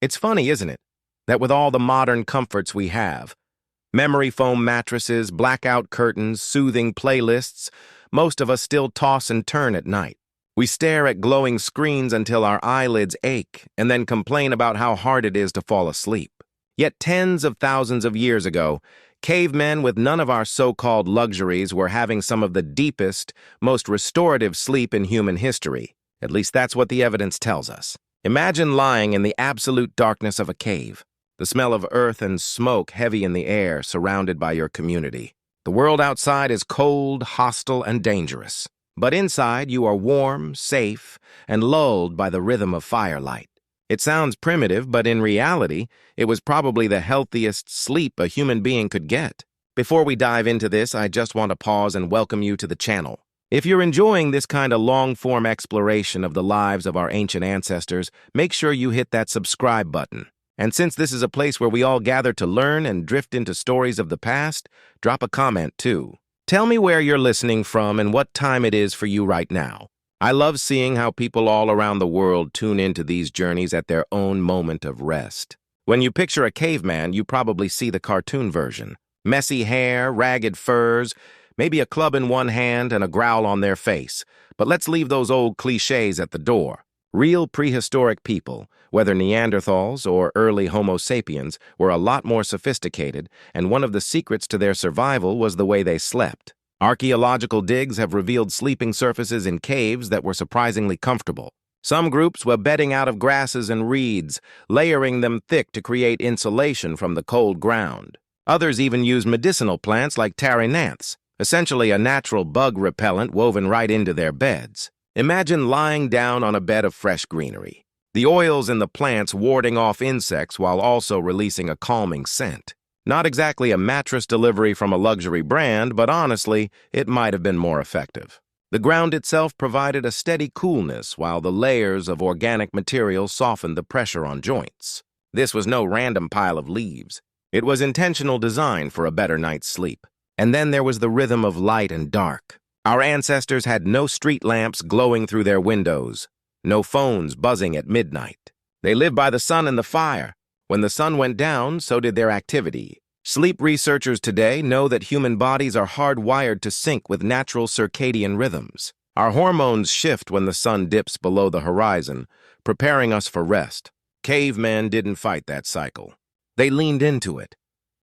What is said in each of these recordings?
It's funny, isn't it, that with all the modern comforts we have, memory foam mattresses, blackout curtains, soothing playlists, most of us still toss and turn at night. We stare at glowing screens until our eyelids ache and then complain about how hard it is to fall asleep. Yet tens of thousands of years ago, cavemen with none of our so-called luxuries were having some of the deepest, most restorative sleep in human history. At least that's what the evidence tells us. Imagine lying in the absolute darkness of a cave, the smell of earth and smoke heavy in the air, surrounded by your community. The world outside is cold, hostile, and dangerous. But inside, you are warm, safe, and lulled by the rhythm of firelight. It sounds primitive, but in reality, it was probably the healthiest sleep a human being could get. Before we dive into this, I just want to pause and welcome you to the channel. If you're enjoying this kind of long-form exploration of the lives of our ancient ancestors, make sure you hit that subscribe button. And since this is a place where we all gather to learn and drift into stories of the past, drop a comment too. Tell me where you're listening from and what time it is for you right now. I love seeing how people all around the world tune into these journeys at their own moment of rest. When you picture a caveman, you probably see the cartoon version. Messy hair, ragged furs, maybe a club in one hand and a growl on their face. But let's leave those old cliches at the door. Real prehistoric people, whether Neanderthals or early Homo sapiens, were a lot more sophisticated, and one of the secrets to their survival was the way they slept. Archaeological digs have revealed sleeping surfaces in caves that were surprisingly comfortable. Some groups were bedding out of grasses and reeds, layering them thick to create insulation from the cold ground. Others even used medicinal plants like tarry gnats, essentially a natural bug repellent woven right into their beds. Imagine lying down on a bed of fresh greenery, the oils in the plants warding off insects while also releasing a calming scent. Not exactly a mattress delivery from a luxury brand, but honestly, it might have been more effective. The ground itself provided a steady coolness while the layers of organic material softened the pressure on joints. This was no random pile of leaves. It was intentional design for a better night's sleep. And then there was the rhythm of light and dark. Our ancestors had no street lamps glowing through their windows, no phones buzzing at midnight. They lived by the sun and the fire. When the sun went down, so did their activity. Sleep researchers today know that human bodies are hardwired to sync with natural circadian rhythms. Our hormones shift when the sun dips below the horizon, preparing us for rest. Cavemen didn't fight that cycle. They leaned into it.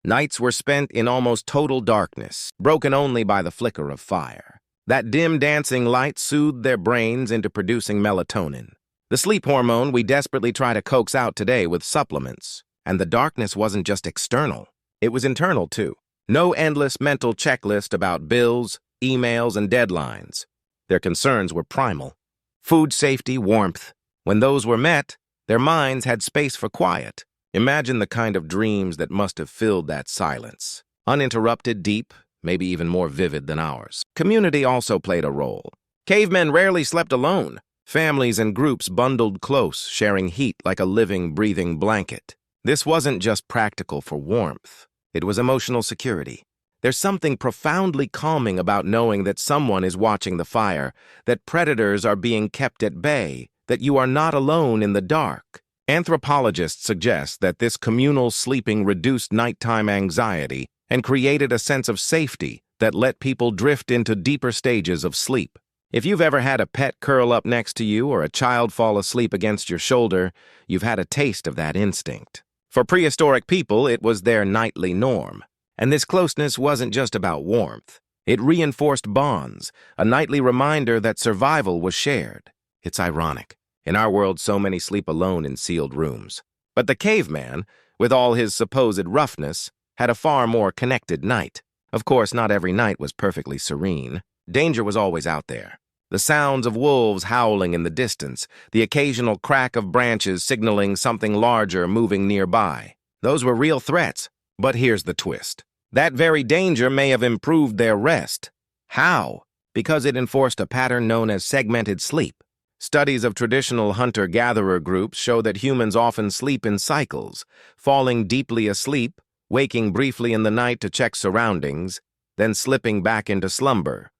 Nights were spent in almost total darkness, broken only by the flicker of fire. That dim dancing light soothed their brains into producing melatonin, the sleep hormone we desperately try to coax out today with supplements. And the darkness wasn't just external, it was internal too. No endless mental checklist about bills, emails, and deadlines. Their concerns were primal. Food safety, warmth. When those were met, their minds had space for quiet. Imagine the kind of dreams that must have filled that silence. Uninterrupted, deep, maybe even more vivid than ours. Community also played a role. Cavemen rarely slept alone. Families and groups bundled close, sharing heat like a living, breathing blanket. This wasn't just practical for warmth. It was emotional security. There's something profoundly calming about knowing that someone is watching the fire, that predators are being kept at bay, that you are not alone in the dark. Anthropologists suggest that this communal sleeping reduced nighttime anxiety and created a sense of safety that let people drift into deeper stages of sleep. If you've ever had a pet curl up next to you or a child fall asleep against your shoulder, you've had a taste of that instinct. For prehistoric people, it was their nightly norm. And this closeness wasn't just about warmth. It reinforced bonds, a nightly reminder that survival was shared. It's ironic. In our world, so many sleep alone in sealed rooms. But the caveman, with all his supposed roughness, had a far more connected night. Of course, not every night was perfectly serene. Danger was always out there. The sounds of wolves howling in the distance, the occasional crack of branches signaling something larger moving nearby. Those were real threats. But here's the twist. That very danger may have improved their rest. How? Because it enforced a pattern known as segmented sleep. Studies of traditional hunter-gatherer groups show that humans often sleep in cycles, falling deeply asleep, waking briefly in the night to check surroundings, then slipping back into slumber.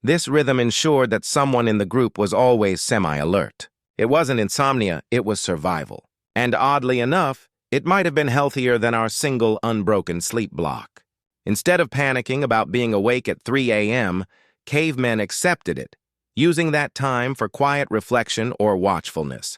This rhythm ensured that someone in the group was always semi-alert. It wasn't insomnia, it was survival. And oddly enough, it might have been healthier than our single unbroken sleep block. Instead of panicking about being awake at 3 a.m., cavemen accepted it, using that time for quiet reflection or watchfulness.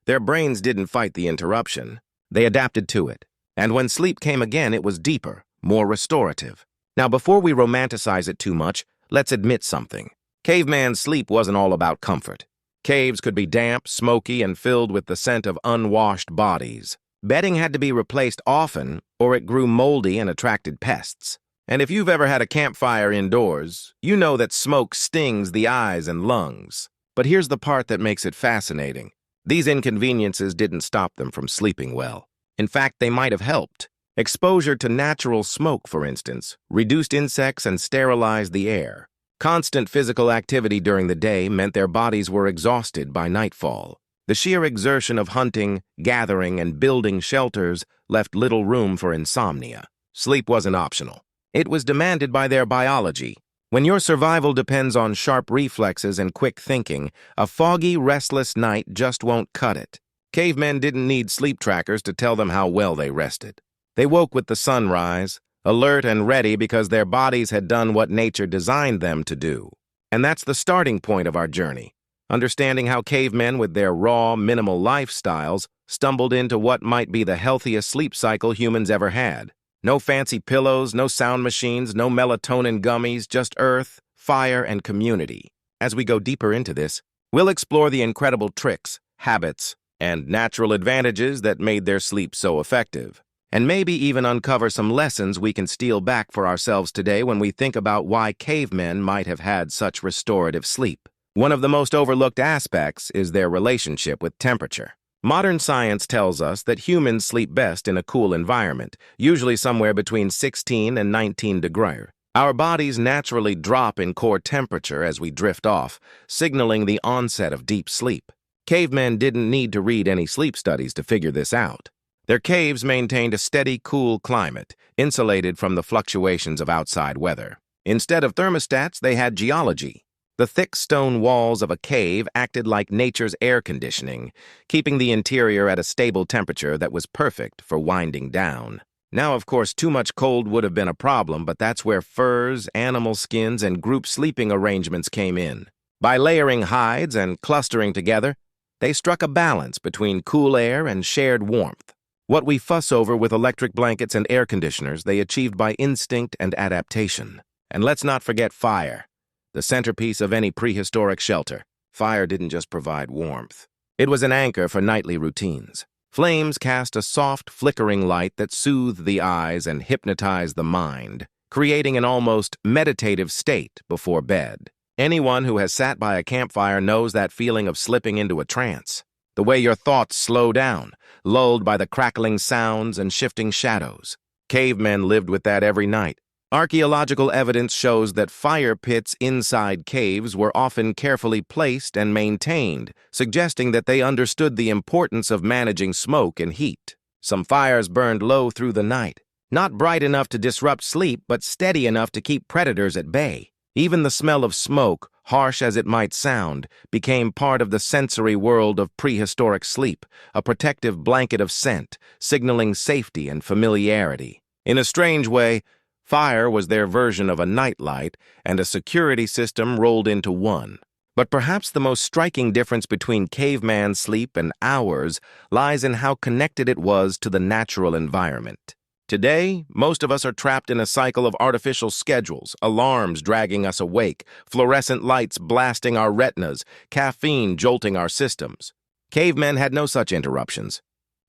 Their brains didn't fight the interruption. They adapted to it. And when sleep came again, it was deeper, more restorative. Now, before we romanticize it too much, let's admit something. Caveman sleep wasn't all about comfort. Caves could be damp, smoky, and filled with the scent of unwashed bodies. Bedding had to be replaced often, or it grew moldy and attracted pests. And if you've ever had a campfire indoors, you know that smoke stings the eyes and lungs. But here's the part that makes it fascinating. These inconveniences didn't stop them from sleeping well. In fact, they might have helped. Exposure to natural smoke, for instance, reduced insects and sterilized the air. Constant physical activity during the day meant their bodies were exhausted by nightfall. The sheer exertion of hunting, gathering, and building shelters left little room for insomnia. Sleep wasn't optional. It was demanded by their biology. When your survival depends on sharp reflexes and quick thinking, a foggy, restless night just won't cut it. Cavemen didn't need sleep trackers to tell them how well they rested. They woke with the sunrise, alert and ready because their bodies had done what nature designed them to do. And that's the starting point of our journey, understanding how cavemen with their raw, minimal lifestyles stumbled into what might be the healthiest sleep cycle humans ever had. No fancy pillows, no sound machines, no melatonin gummies, just earth, fire, and community. As we go deeper into this, we'll explore the incredible tricks, habits, and natural advantages that made their sleep so effective. And maybe even uncover some lessons we can steal back for ourselves today when we think about why cavemen might have had such restorative sleep. One of the most overlooked aspects is their relationship with temperature. Modern science tells us that humans sleep best in a cool environment, usually somewhere between 16 and 19 degrees. Our bodies naturally drop in core temperature as we drift off, signaling the onset of deep sleep. Cavemen didn't need to read any sleep studies to figure this out. Their caves maintained a steady, cool climate, insulated from the fluctuations of outside weather. Instead of thermostats, they had geology. The thick stone walls of a cave acted like nature's air conditioning, keeping the interior at a stable temperature that was perfect for winding down. Now, of course, too much cold would have been a problem, but that's where furs, animal skins, and group sleeping arrangements came in. By layering hides and clustering together, they struck a balance between cool air and shared warmth. What we fuss over with electric blankets and air conditioners, they achieved by instinct and adaptation. And let's not forget fire, the centerpiece of any prehistoric shelter. Fire didn't just provide warmth. It was an anchor for nightly routines. Flames cast a soft, flickering light that soothed the eyes and hypnotized the mind, creating an almost meditative state before bed. Anyone who has sat by a campfire knows that feeling of slipping into a trance. The way your thoughts slow down, lulled by the crackling sounds and shifting shadows. Cavemen lived with that every night. Archaeological evidence shows that fire pits inside caves were often carefully placed and maintained, suggesting that they understood the importance of managing smoke and heat. Some fires burned low through the night, not bright enough to disrupt sleep, but steady enough to keep predators at bay. Even the smell of smoke, harsh as it might sound, became part of the sensory world of prehistoric sleep, a protective blanket of scent, signaling safety and familiarity. In a strange way, fire was their version of a nightlight and a security system rolled into one. But perhaps the most striking difference between caveman sleep and ours lies in how connected it was to the natural environment. Today, most of us are trapped in a cycle of artificial schedules, alarms dragging us awake, fluorescent lights blasting our retinas, caffeine jolting our systems. Cavemen had no such interruptions.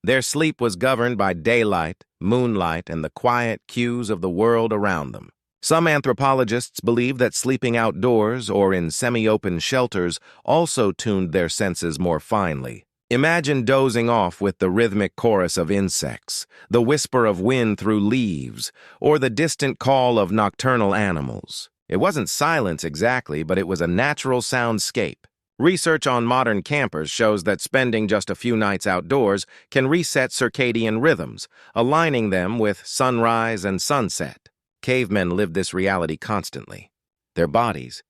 Their sleep was governed by daylight, moonlight, and the quiet cues of the world around them. Some anthropologists believe that sleeping outdoors or in semi-open shelters also tuned their senses more finely. Imagine dozing off with the rhythmic chorus of insects, the whisper of wind through leaves, or the distant call of nocturnal animals. It wasn't silence exactly, but it was a natural soundscape. Research on modern campers shows that spending just a few nights outdoors can reset circadian rhythms, aligning them with sunrise and sunset. Cavemen lived this reality constantly. Their bodies,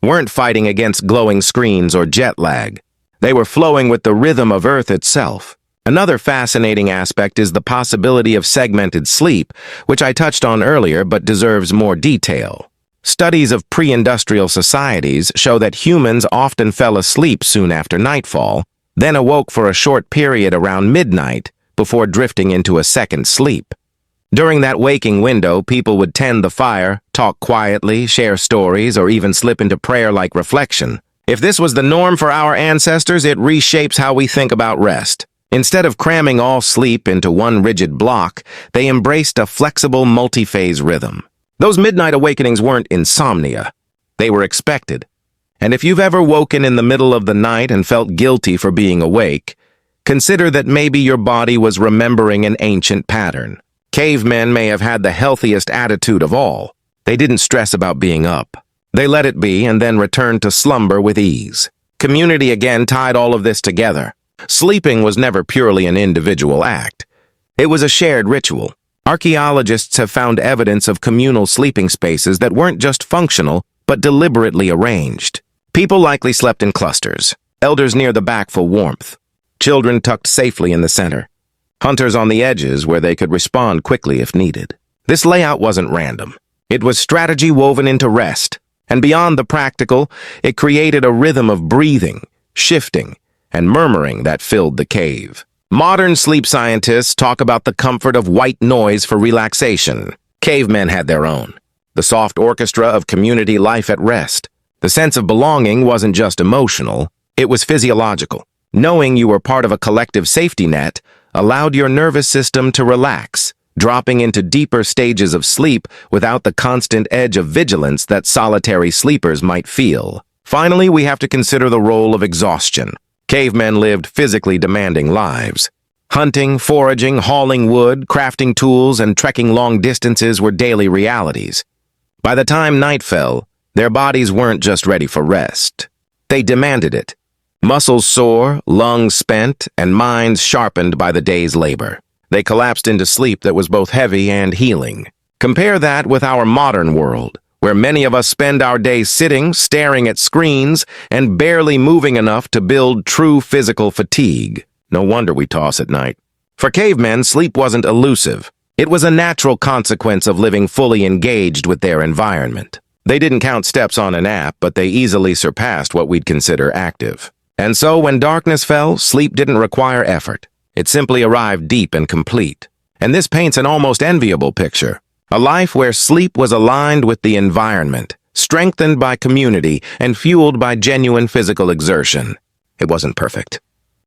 weren't fighting against glowing screens or jet lag. They were flowing with the rhythm of Earth itself. Another fascinating aspect is the possibility of segmented sleep, which I touched on earlier but deserves more detail. Studies of pre-industrial societies show that humans often fell asleep soon after nightfall, then awoke for a short period around midnight before drifting into a second sleep. During that waking window, people would tend the fire, talk quietly, share stories, or even slip into prayer-like reflection. If this was the norm for our ancestors, it reshapes how we think about rest. Instead of cramming all sleep into one rigid block, they embraced a flexible, multi-phase rhythm. Those midnight awakenings weren't insomnia. They were expected. And if you've ever woken in the middle of the night and felt guilty for being awake, consider that maybe your body was remembering an ancient pattern. Cavemen may have had the healthiest attitude of all. They didn't stress about being up. They let it be and then returned to slumber with ease. Community again tied all of this together. Sleeping was never purely an individual act. It was a shared ritual. Archaeologists have found evidence of communal sleeping spaces that weren't just functional, but deliberately arranged. People likely slept in clusters, elders near the back for warmth, children tucked safely in the center, hunters on the edges where they could respond quickly if needed. This layout wasn't random. It was strategy woven into rest, and beyond the practical, it created a rhythm of breathing, shifting, and murmuring that filled the cave. Modern sleep scientists talk about the comfort of white noise for relaxation. Cavemen had their own. The soft orchestra of community life at rest. The sense of belonging wasn't just emotional, it was physiological. Knowing you were part of a collective safety net allowed your nervous system to relax, dropping into deeper stages of sleep without the constant edge of vigilance that solitary sleepers might feel. Finally, we have to consider the role of exhaustion. Cavemen lived physically demanding lives. Hunting, foraging, hauling wood, crafting tools, and trekking long distances were daily realities. By the time night fell, their bodies weren't just ready for rest. They demanded it. Muscles sore, lungs spent, and minds sharpened by the day's labor. They collapsed into sleep that was both heavy and healing. Compare that with our modern world, where many of us spend our days sitting, staring at screens, and barely moving enough to build true physical fatigue. No wonder we toss at night. For cavemen, sleep wasn't elusive. It was a natural consequence of living fully engaged with their environment. They didn't count steps on an app, but they easily surpassed what we'd consider active. And so when darkness fell, sleep didn't require effort. It simply arrived deep and complete. And this paints an almost enviable picture. A life where sleep was aligned with the environment, strengthened by community, and fueled by genuine physical exertion. It wasn't perfect.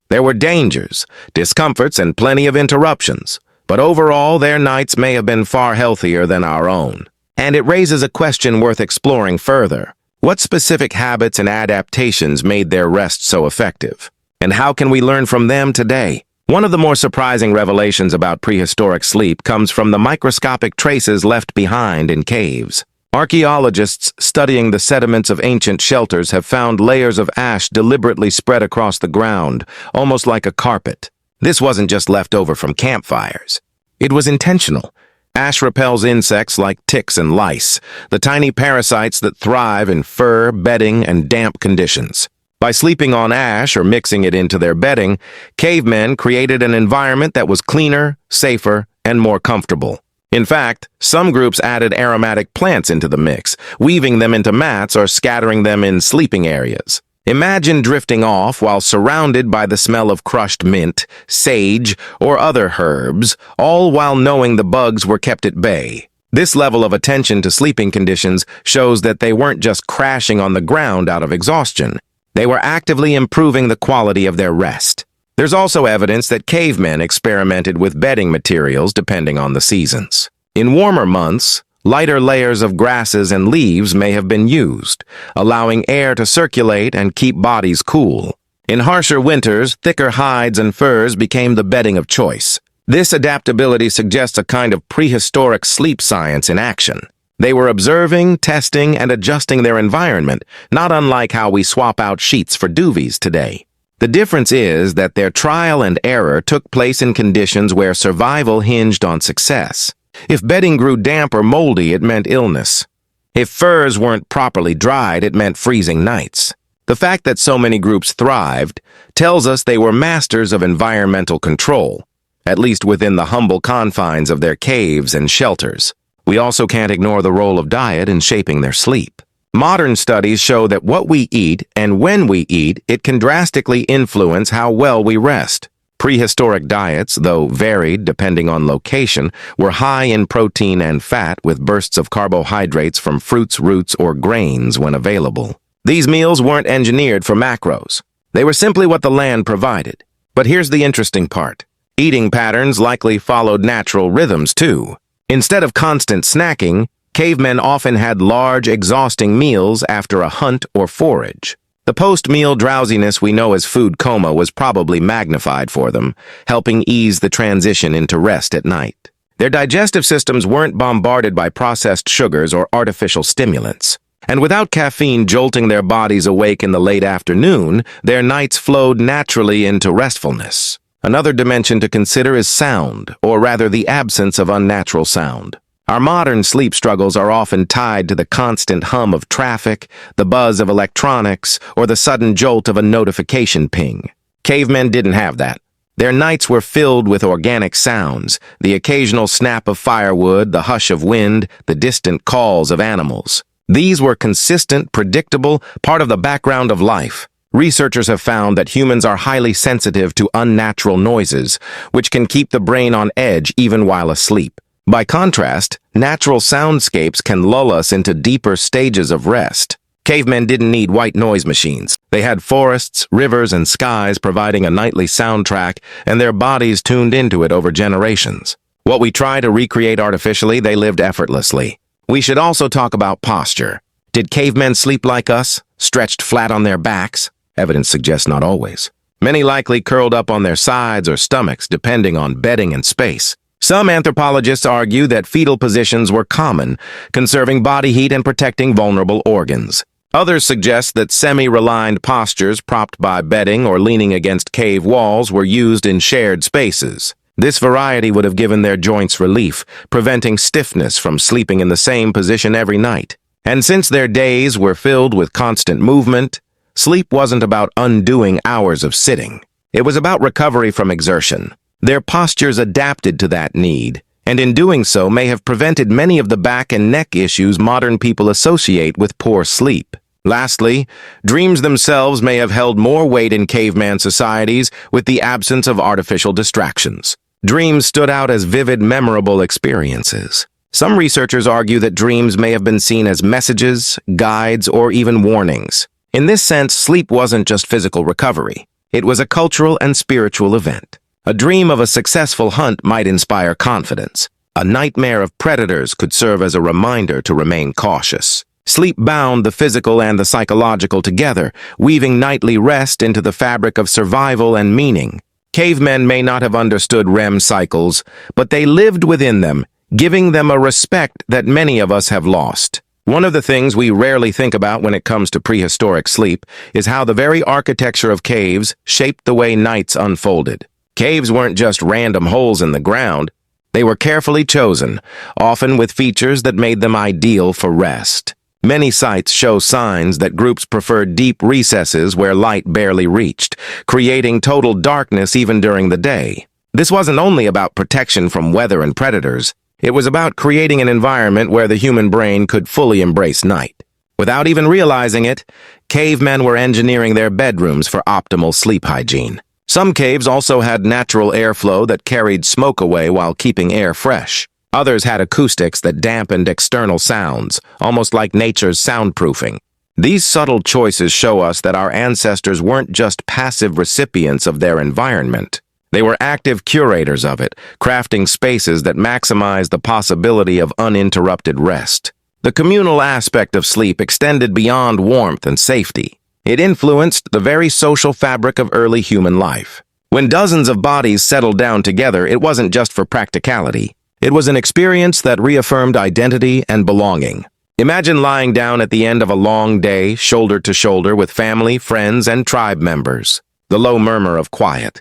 There were dangers, discomforts, and plenty of interruptions. But overall, their nights may have been far healthier than our own. And it raises a question worth exploring further. What specific habits and adaptations made their rest so effective? And how can we learn from them today? One of the more surprising revelations about prehistoric sleep comes from the microscopic traces left behind in caves. Archaeologists studying the sediments of ancient shelters have found layers of ash deliberately spread across the ground, almost like a carpet. This wasn't just left over from campfires. It was intentional. Ash repels insects like ticks and lice, the tiny parasites that thrive in fur, bedding, and damp conditions. By sleeping on ash or mixing it into their bedding, cavemen created an environment that was cleaner, safer, and more comfortable. In fact, some groups added aromatic plants into the mix, weaving them into mats or scattering them in sleeping areas. Imagine drifting off while surrounded by the smell of crushed mint, sage, or other herbs, all while knowing the bugs were kept at bay. This level of attention to sleeping conditions shows that they weren't just crashing on the ground out of exhaustion. They were actively improving the quality of their rest. There's also evidence that cavemen experimented with bedding materials depending on the seasons. In warmer months, lighter layers of grasses and leaves may have been used, allowing air to circulate and keep bodies cool. In harsher winters, thicker hides and furs became the bedding of choice. This adaptability suggests a kind of prehistoric sleep science in action. They were observing, testing, and adjusting their environment, not unlike how we swap out sheets for duvets today. The difference is that their trial and error took place in conditions where survival hinged on success. If bedding grew damp or moldy, it meant illness. If furs weren't properly dried, it meant freezing nights. The fact that so many groups thrived tells us they were masters of environmental control, at least within the humble confines of their caves and shelters. We also can't ignore the role of diet in shaping their sleep. Modern studies show that what we eat and when we eat, it can drastically influence how well we rest. Prehistoric diets, though varied depending on location, were high in protein and fat with bursts of carbohydrates from fruits, roots, or grains when available. These meals weren't engineered for macros. They were simply what the land provided. But here's the interesting part. Eating patterns likely followed natural rhythms too. Instead of constant snacking, cavemen often had large, exhausting meals after a hunt or forage. The post-meal drowsiness we know as food coma was probably magnified for them, helping ease the transition into rest at night. Their digestive systems weren't bombarded by processed sugars or artificial stimulants. And without caffeine jolting their bodies awake in the late afternoon, their nights flowed naturally into restfulness. Another dimension to consider is sound, or rather the absence of unnatural sound. Our modern sleep struggles are often tied to the constant hum of traffic, the buzz of electronics, or the sudden jolt of a notification ping. Cavemen didn't have that. Their nights were filled with organic sounds, the occasional snap of firewood, the hush of wind, the distant calls of animals. These were consistent, predictable, part of the background of life. Researchers have found that humans are highly sensitive to unnatural noises, which can keep the brain on edge even while asleep. By contrast, natural soundscapes can lull us into deeper stages of rest. Cavemen didn't need white noise machines. They had forests, rivers, and skies providing a nightly soundtrack, and their bodies tuned into it over generations. What we try to recreate artificially, they lived effortlessly. We should also talk about posture. Did cavemen sleep like us, stretched flat on their backs? Evidence suggests not always. Many likely curled up on their sides or stomachs, depending on bedding and space. Some anthropologists argue that fetal positions were common, conserving body heat and protecting vulnerable organs. Others suggest that semi-reclined postures propped by bedding or leaning against cave walls were used in shared spaces. This variety would have given their joints relief, preventing stiffness from sleeping in the same position every night. And since their days were filled with constant movement, sleep wasn't about undoing hours of sitting. It was about recovery from exertion. Their postures adapted to that need, and in doing so may have prevented many of the back and neck issues modern people associate with poor sleep. Lastly, dreams themselves may have held more weight in caveman societies with the absence of artificial distractions. Dreams stood out as vivid, memorable experiences. Some researchers argue that dreams may have been seen as messages, guides, or even warnings. In this sense, sleep wasn't just physical recovery. It was a cultural and spiritual event. A dream of a successful hunt might inspire confidence. A nightmare of predators could serve as a reminder to remain cautious. Sleep bound the physical and the psychological together, weaving nightly rest into the fabric of survival and meaning. Cavemen may not have understood REM cycles, but they lived within them, giving them a respect that many of us have lost. One of the things we rarely think about when it comes to prehistoric sleep is how the very architecture of caves shaped the way nights unfolded. Caves weren't just random holes in the ground. They were carefully chosen, often with features that made them ideal for rest. Many sites show signs that groups preferred deep recesses where light barely reached, creating total darkness even during the day. This wasn't only about protection from weather and predators. It was about creating an environment where the human brain could fully embrace night. Without even realizing it, cavemen were engineering their bedrooms for optimal sleep hygiene. Some caves also had natural airflow that carried smoke away while keeping air fresh. Others had acoustics that dampened external sounds, almost like nature's soundproofing. These subtle choices show us that our ancestors weren't just passive recipients of their environment. They were active curators of it, crafting spaces that maximize the possibility of uninterrupted rest. The communal aspect of sleep extended beyond warmth and safety. It influenced the very social fabric of early human life. When dozens of bodies settled down together, it wasn't just for practicality. It was an experience that reaffirmed identity and belonging. Imagine lying down at the end of a long day, shoulder to shoulder with family, friends, and tribe members. The low murmur of quiet,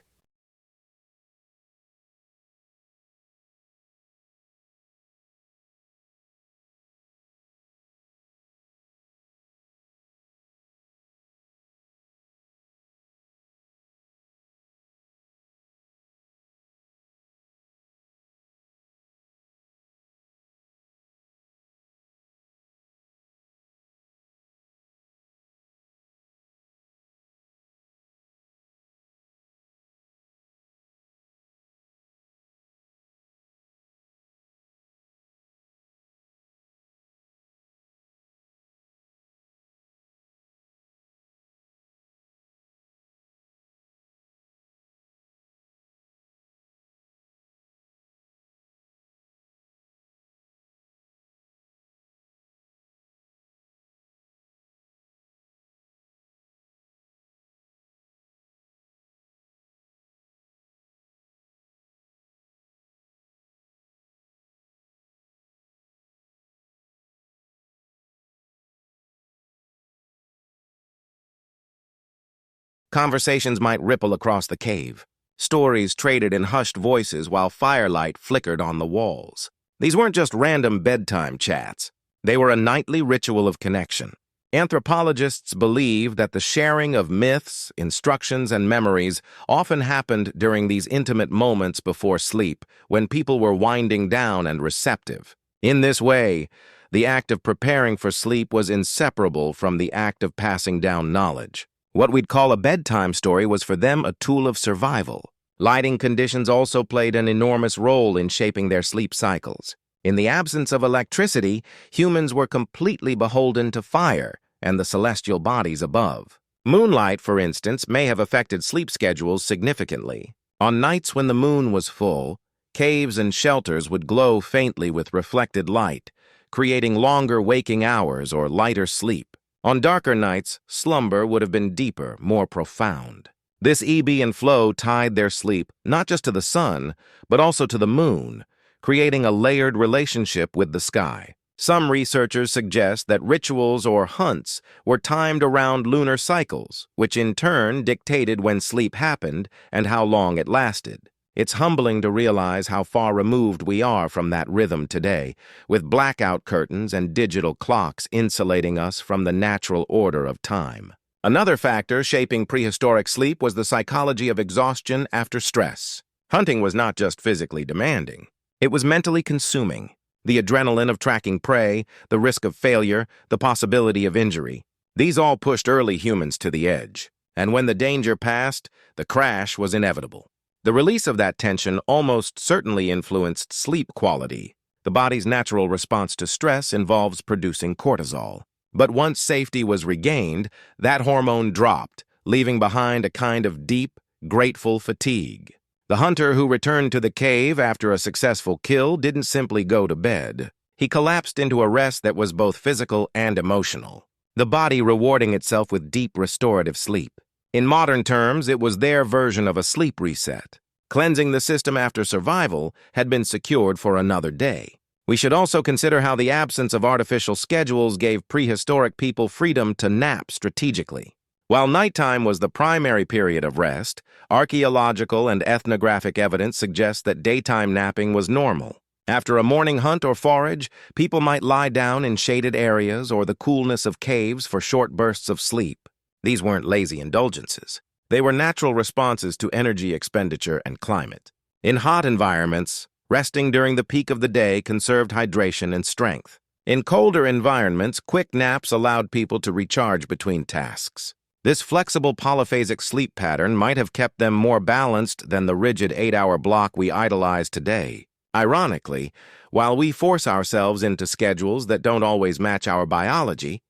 Conversations might ripple across the cave. Stories traded in hushed voices while firelight flickered on the walls. These weren't just random bedtime chats. They were a nightly ritual of connection. Anthropologists believe that the sharing of myths, instructions, and memories often happened during these intimate moments before sleep, when people were winding down and receptive. In this way, the act of preparing for sleep was inseparable from the act of passing down knowledge. What we'd call a bedtime story was for them a tool of survival. Lighting conditions also played an enormous role in shaping their sleep cycles. In the absence of electricity, humans were completely beholden to fire and the celestial bodies above. Moonlight, for instance, may have affected sleep schedules significantly. On nights when the moon was full, caves and shelters would glow faintly with reflected light, creating longer waking hours or lighter sleep. On darker nights, slumber would have been deeper, more profound. This ebb and flow tied their sleep not just to the sun, but also to the moon, creating a layered relationship with the sky. Some researchers suggest that rituals or hunts were timed around lunar cycles, which in turn dictated when sleep happened and how long it lasted. It's humbling to realize how far removed we are from that rhythm today, with blackout curtains and digital clocks insulating us from the natural order of time. Another factor shaping prehistoric sleep was the psychology of exhaustion after stress. Hunting was not just physically demanding. It was mentally consuming. The adrenaline of tracking prey, the risk of failure, the possibility of injury. These all pushed early humans to the edge. And when the danger passed, the crash was inevitable. The release of that tension almost certainly influenced sleep quality. The body's natural response to stress involves producing cortisol. But once safety was regained, that hormone dropped, leaving behind a kind of deep, grateful fatigue. The hunter who returned to the cave after a successful kill didn't simply go to bed. He collapsed into a rest that was both physical and emotional, the body rewarding itself with deep restorative sleep. In modern terms, it was their version of a sleep reset. Cleansing the system after survival had been secured for another day. We should also consider how the absence of artificial schedules gave prehistoric people freedom to nap strategically. While nighttime was the primary period of rest, archaeological and ethnographic evidence suggests that daytime napping was normal. After a morning hunt or forage, people might lie down in shaded areas or the coolness of caves for short bursts of sleep. These weren't lazy indulgences. They were natural responses to energy expenditure and climate. In hot environments, resting during the peak of the day conserved hydration and strength. In colder environments, quick naps allowed people to recharge between tasks. This flexible polyphasic sleep pattern might have kept them more balanced than the rigid 8-hour block we idolize today. Ironically, while we force ourselves into schedules that don't always match our biology,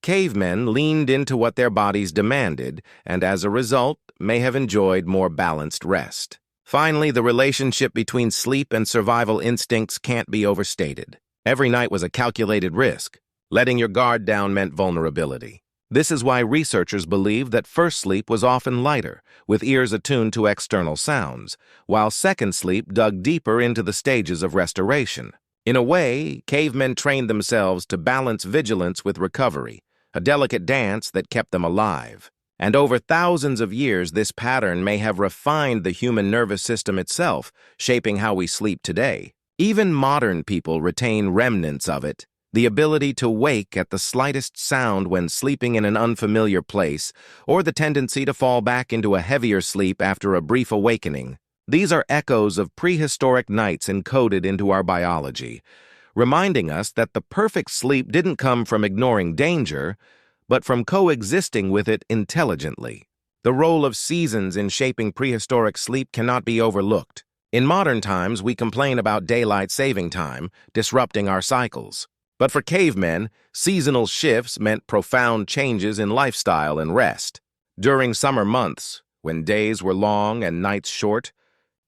cavemen leaned into what their bodies demanded and, as a result, may have enjoyed more balanced rest. Finally, the relationship between sleep and survival instincts can't be overstated. Every night was a calculated risk. Letting your guard down meant vulnerability. This is why researchers believe that first sleep was often lighter, with ears attuned to external sounds, while second sleep dug deeper into the stages of restoration. In a way, cavemen trained themselves to balance vigilance with recovery, a delicate dance that kept them alive. And over thousands of years, this pattern may have refined the human nervous system itself, shaping how we sleep today. Even modern people retain remnants of it. The ability to wake at the slightest sound when sleeping in an unfamiliar place, or the tendency to fall back into a heavier sleep after a brief awakening. These are echoes of prehistoric nights encoded into our biology, reminding us that the perfect sleep didn't come from ignoring danger, but from coexisting with it intelligently. The role of seasons in shaping prehistoric sleep cannot be overlooked. In modern times, we complain about daylight saving time, disrupting our cycles. But for cavemen, seasonal shifts meant profound changes in lifestyle and rest. During summer months, when days were long and nights short,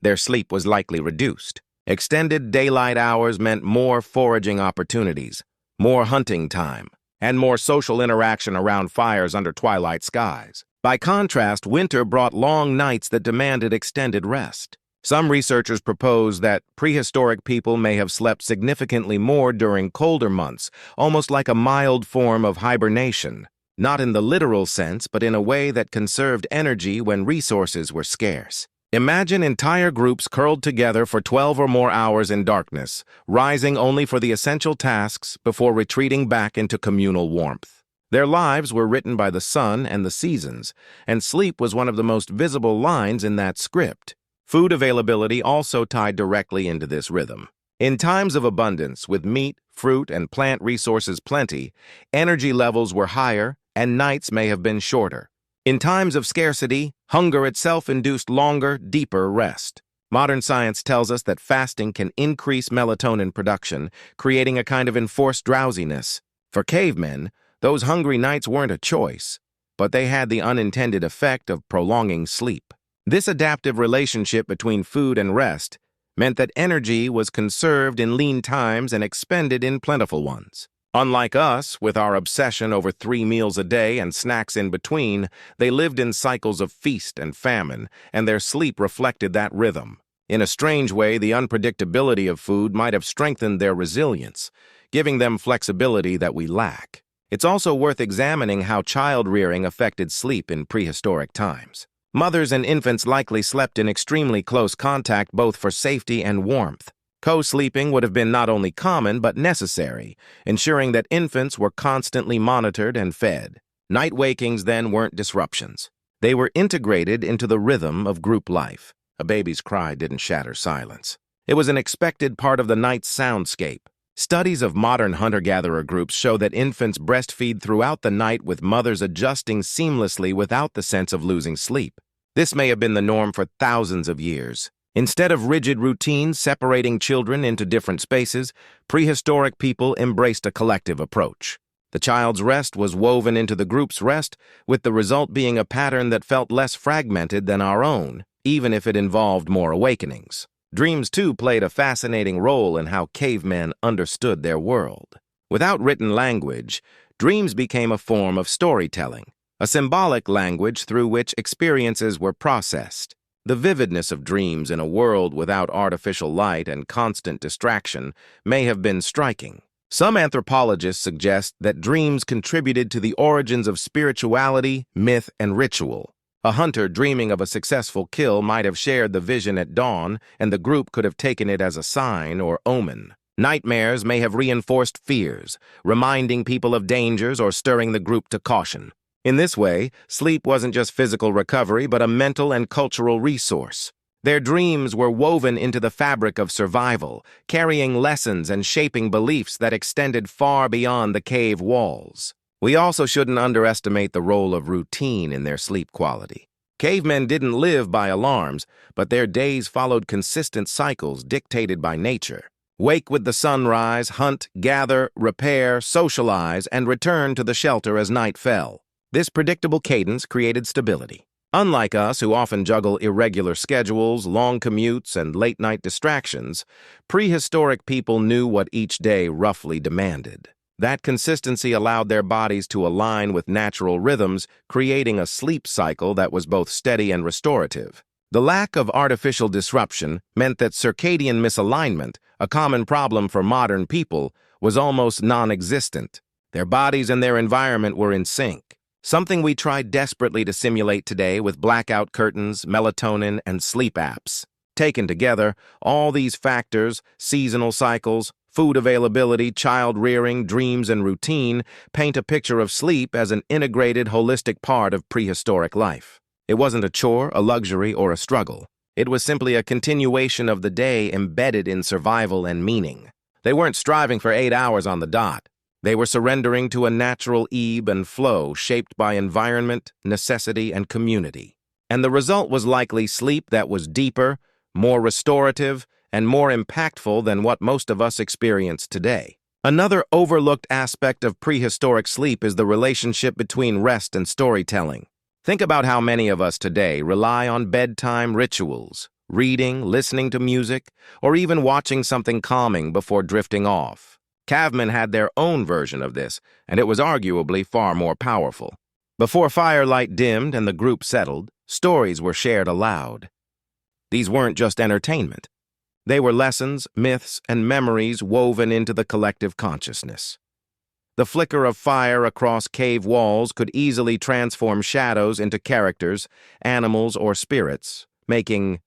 their sleep was likely reduced. Extended daylight hours meant more foraging opportunities, more hunting time, and more social interaction around fires under twilight skies. By contrast, winter brought long nights that demanded extended rest. Some researchers propose that prehistoric people may have slept significantly more during colder months, almost like a mild form of hibernation. not in the literal sense, but in a way that conserved energy when resources were scarce. Imagine entire groups curled together for 12 or more hours in darkness, rising only for the essential tasks before retreating back into communal warmth. Their lives were written by the sun and the seasons, and sleep was one of the most visible lines in that script. Food availability also tied directly into this rhythm. In times of abundance, with meat, fruit, and plant resources plenty, energy levels were higher and nights may have been shorter. In times of scarcity, hunger itself induced longer, deeper rest. Modern science tells us that fasting can increase melatonin production, creating a kind of enforced drowsiness. For cavemen, those hungry nights weren't a choice, but they had the unintended effect of prolonging sleep. This adaptive relationship between food and rest meant that energy was conserved in lean times and expended in plentiful ones. Unlike us, with our obsession over 3 meals a day and snacks in between, they lived in cycles of feast and famine, and their sleep reflected that rhythm. In a strange way, the unpredictability of food might have strengthened their resilience, giving them flexibility that we lack. It's also worth examining how child-rearing affected sleep in prehistoric times. Mothers and infants likely slept in extremely close contact both for safety and warmth. Co-sleeping would have been not only common but necessary, ensuring that infants were constantly monitored and fed. Night wakings then weren't disruptions. They were integrated into the rhythm of group life. A baby's cry didn't shatter silence. It was an expected part of the night's soundscape. Studies of modern hunter-gatherer groups show that infants breastfeed throughout the night with mothers adjusting seamlessly without the sense of losing sleep. This may have been the norm for thousands of years. Instead of rigid routines separating children into different spaces, prehistoric people embraced a collective approach. The child's rest was woven into the group's rest, with the result being a pattern that felt less fragmented than our own, even if it involved more awakenings. Dreams, too, played a fascinating role in how cavemen understood their world. Without written language, dreams became a form of storytelling, a symbolic language through which experiences were processed. The vividness of dreams in a world without artificial light and constant distraction may have been striking. Some anthropologists suggest that dreams contributed to the origins of spirituality, myth, and ritual. A hunter dreaming of a successful kill might have shared the vision at dawn, and the group could have taken it as a sign or omen. Nightmares may have reinforced fears, reminding people of dangers or stirring the group to caution. In this way, sleep wasn't just physical recovery, but a mental and cultural resource. Their dreams were woven into the fabric of survival, carrying lessons and shaping beliefs that extended far beyond the cave walls. We also shouldn't underestimate the role of routine in their sleep quality. Cavemen didn't live by alarms, but their days followed consistent cycles dictated by nature. Wake with the sunrise, hunt, gather, repair, socialize, and return to the shelter as night fell. This predictable cadence created stability. Unlike us, who often juggle irregular schedules, long commutes, and late-night distractions, prehistoric people knew what each day roughly demanded. That consistency allowed their bodies to align with natural rhythms, creating a sleep cycle that was both steady and restorative. The lack of artificial disruption meant that circadian misalignment, a common problem for modern people, was almost non-existent. Their bodies and their environment were in sync. Something we try desperately to simulate today with blackout curtains, melatonin, and sleep apps. Taken together, all these factors, seasonal cycles, food availability, child rearing, dreams, and routine, paint a picture of sleep as an integrated, holistic part of prehistoric life. It wasn't a chore, a luxury, or a struggle. It was simply a continuation of the day embedded in survival and meaning. They weren't striving for 8 hours on the dot. They were surrendering to a natural ebb and flow shaped by environment, necessity, and community. And the result was likely sleep that was deeper, more restorative, and more impactful than what most of us experience today. Another overlooked aspect of prehistoric sleep is the relationship between rest and storytelling. Think about how many of us today rely on bedtime rituals, reading, listening to music, or even watching something calming before drifting off. Cavemen had their own version of this, and it was arguably far more powerful. Before firelight dimmed and the group settled, stories were shared aloud. These weren't just entertainment. They were lessons, myths, and memories woven into the collective consciousness. The flicker of fire across cave walls could easily transform shadows into characters, animals, or spirits, making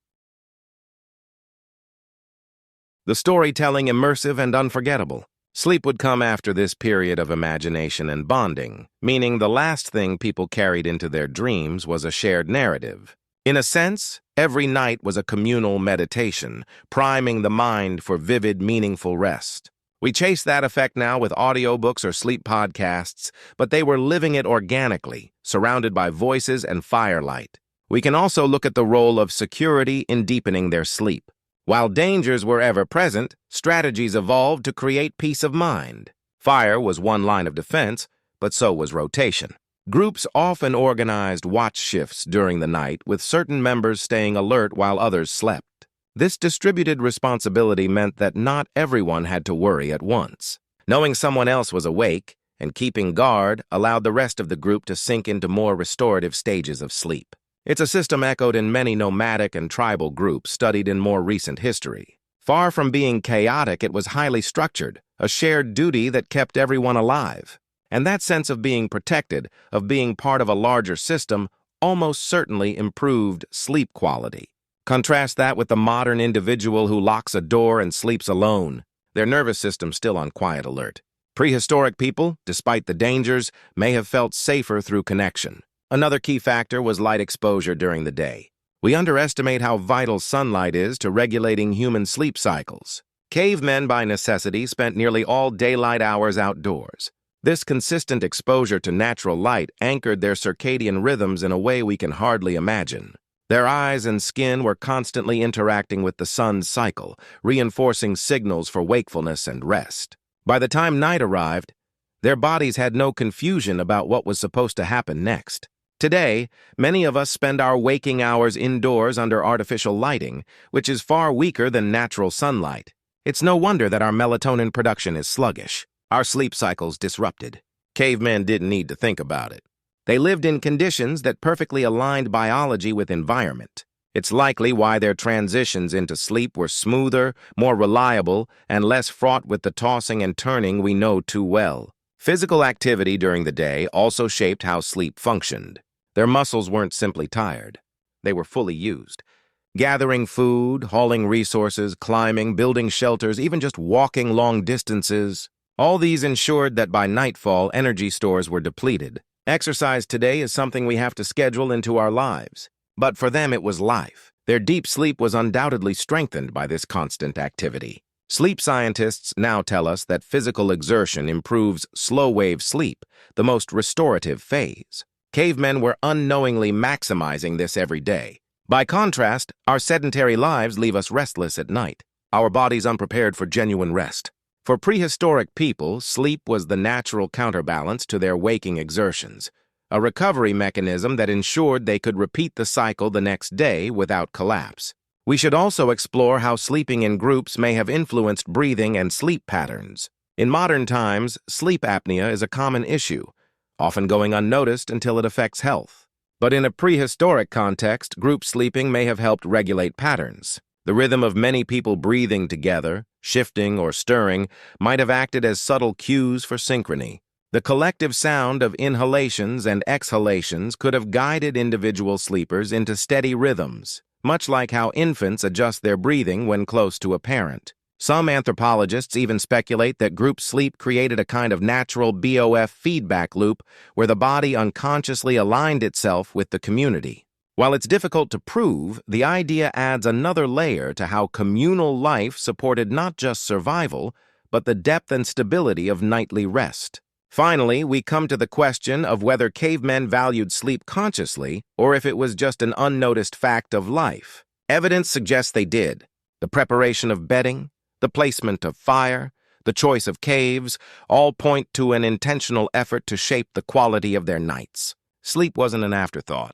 the storytelling immersive and unforgettable. Sleep would come after this period of imagination and bonding, meaning the last thing people carried into their dreams was a shared narrative. In a sense, every night was a communal meditation, priming the mind for vivid, meaningful rest. We chase that effect now with audiobooks or sleep podcasts, but they were living it organically, surrounded by voices and firelight. We can also look at the role of security in deepening their sleep. While dangers were ever present, strategies evolved to create peace of mind. Fire was one line of defense, but so was rotation. Groups often organized watch shifts during the night, with certain members staying alert while others slept. This distributed responsibility meant that not everyone had to worry at once. Knowing someone else was awake and keeping guard allowed the rest of the group to sink into more restorative stages of sleep. It's a system echoed in many nomadic and tribal groups studied in more recent history. Far from being chaotic, it was highly structured, a shared duty that kept everyone alive. And that sense of being protected, of being part of a larger system, almost certainly improved sleep quality. Contrast that with the modern individual who locks a door and sleeps alone, their nervous system still on quiet alert. Prehistoric people, despite the dangers, may have felt safer through connection. Another key factor was light exposure during the day. We underestimate how vital sunlight is to regulating human sleep cycles. Cavemen, by necessity, spent nearly all daylight hours outdoors. This consistent exposure to natural light anchored their circadian rhythms in a way we can hardly imagine. Their eyes and skin were constantly interacting with the sun's cycle, reinforcing signals for wakefulness and rest. By the time night arrived, their bodies had no confusion about what was supposed to happen next. Today, many of us spend our waking hours indoors under artificial lighting, which is far weaker than natural sunlight. It's no wonder that our melatonin production is sluggish, our sleep cycles disrupted. Cavemen didn't need to think about it. They lived in conditions that perfectly aligned biology with environment. It's likely why their transitions into sleep were smoother, more reliable, and less fraught with the tossing and turning we know too well. Physical activity during the day also shaped how sleep functioned. Their muscles weren't simply tired. They were fully used. Gathering food, hauling resources, climbing, building shelters, even just walking long distances, all these ensured that by nightfall, energy stores were depleted. Exercise today is something we have to schedule into our lives. But for them, it was life. Their deep sleep was undoubtedly strengthened by this constant activity. Sleep scientists now tell us that physical exertion improves slow-wave sleep, the most restorative phase. Cavemen were unknowingly maximizing this every day. By contrast, our sedentary lives leave us restless at night, our bodies unprepared for genuine rest. For prehistoric people, sleep was the natural counterbalance to their waking exertions, a recovery mechanism that ensured they could repeat the cycle the next day without collapse. We should also explore how sleeping in groups may have influenced breathing and sleep patterns. In modern times, sleep apnea is a common issue, often going unnoticed until it affects health. But in a prehistoric context, group sleeping may have helped regulate patterns. The rhythm of many people breathing together, shifting or stirring, might have acted as subtle cues for synchrony. The collective sound of inhalations and exhalations could have guided individual sleepers into steady rhythms, much like how infants adjust their breathing when close to a parent. Some anthropologists even speculate that group sleep created a kind of natural BOF feedback loop where the body unconsciously aligned itself with the community. While it's difficult to prove, the idea adds another layer to how communal life supported not just survival, but the depth and stability of nightly rest. Finally, we come to the question of whether cavemen valued sleep consciously or if it was just an unnoticed fact of life. Evidence suggests they did. The preparation of bedding, the placement of fire, the choice of caves, all point to an intentional effort to shape the quality of their nights. Sleep wasn't an afterthought.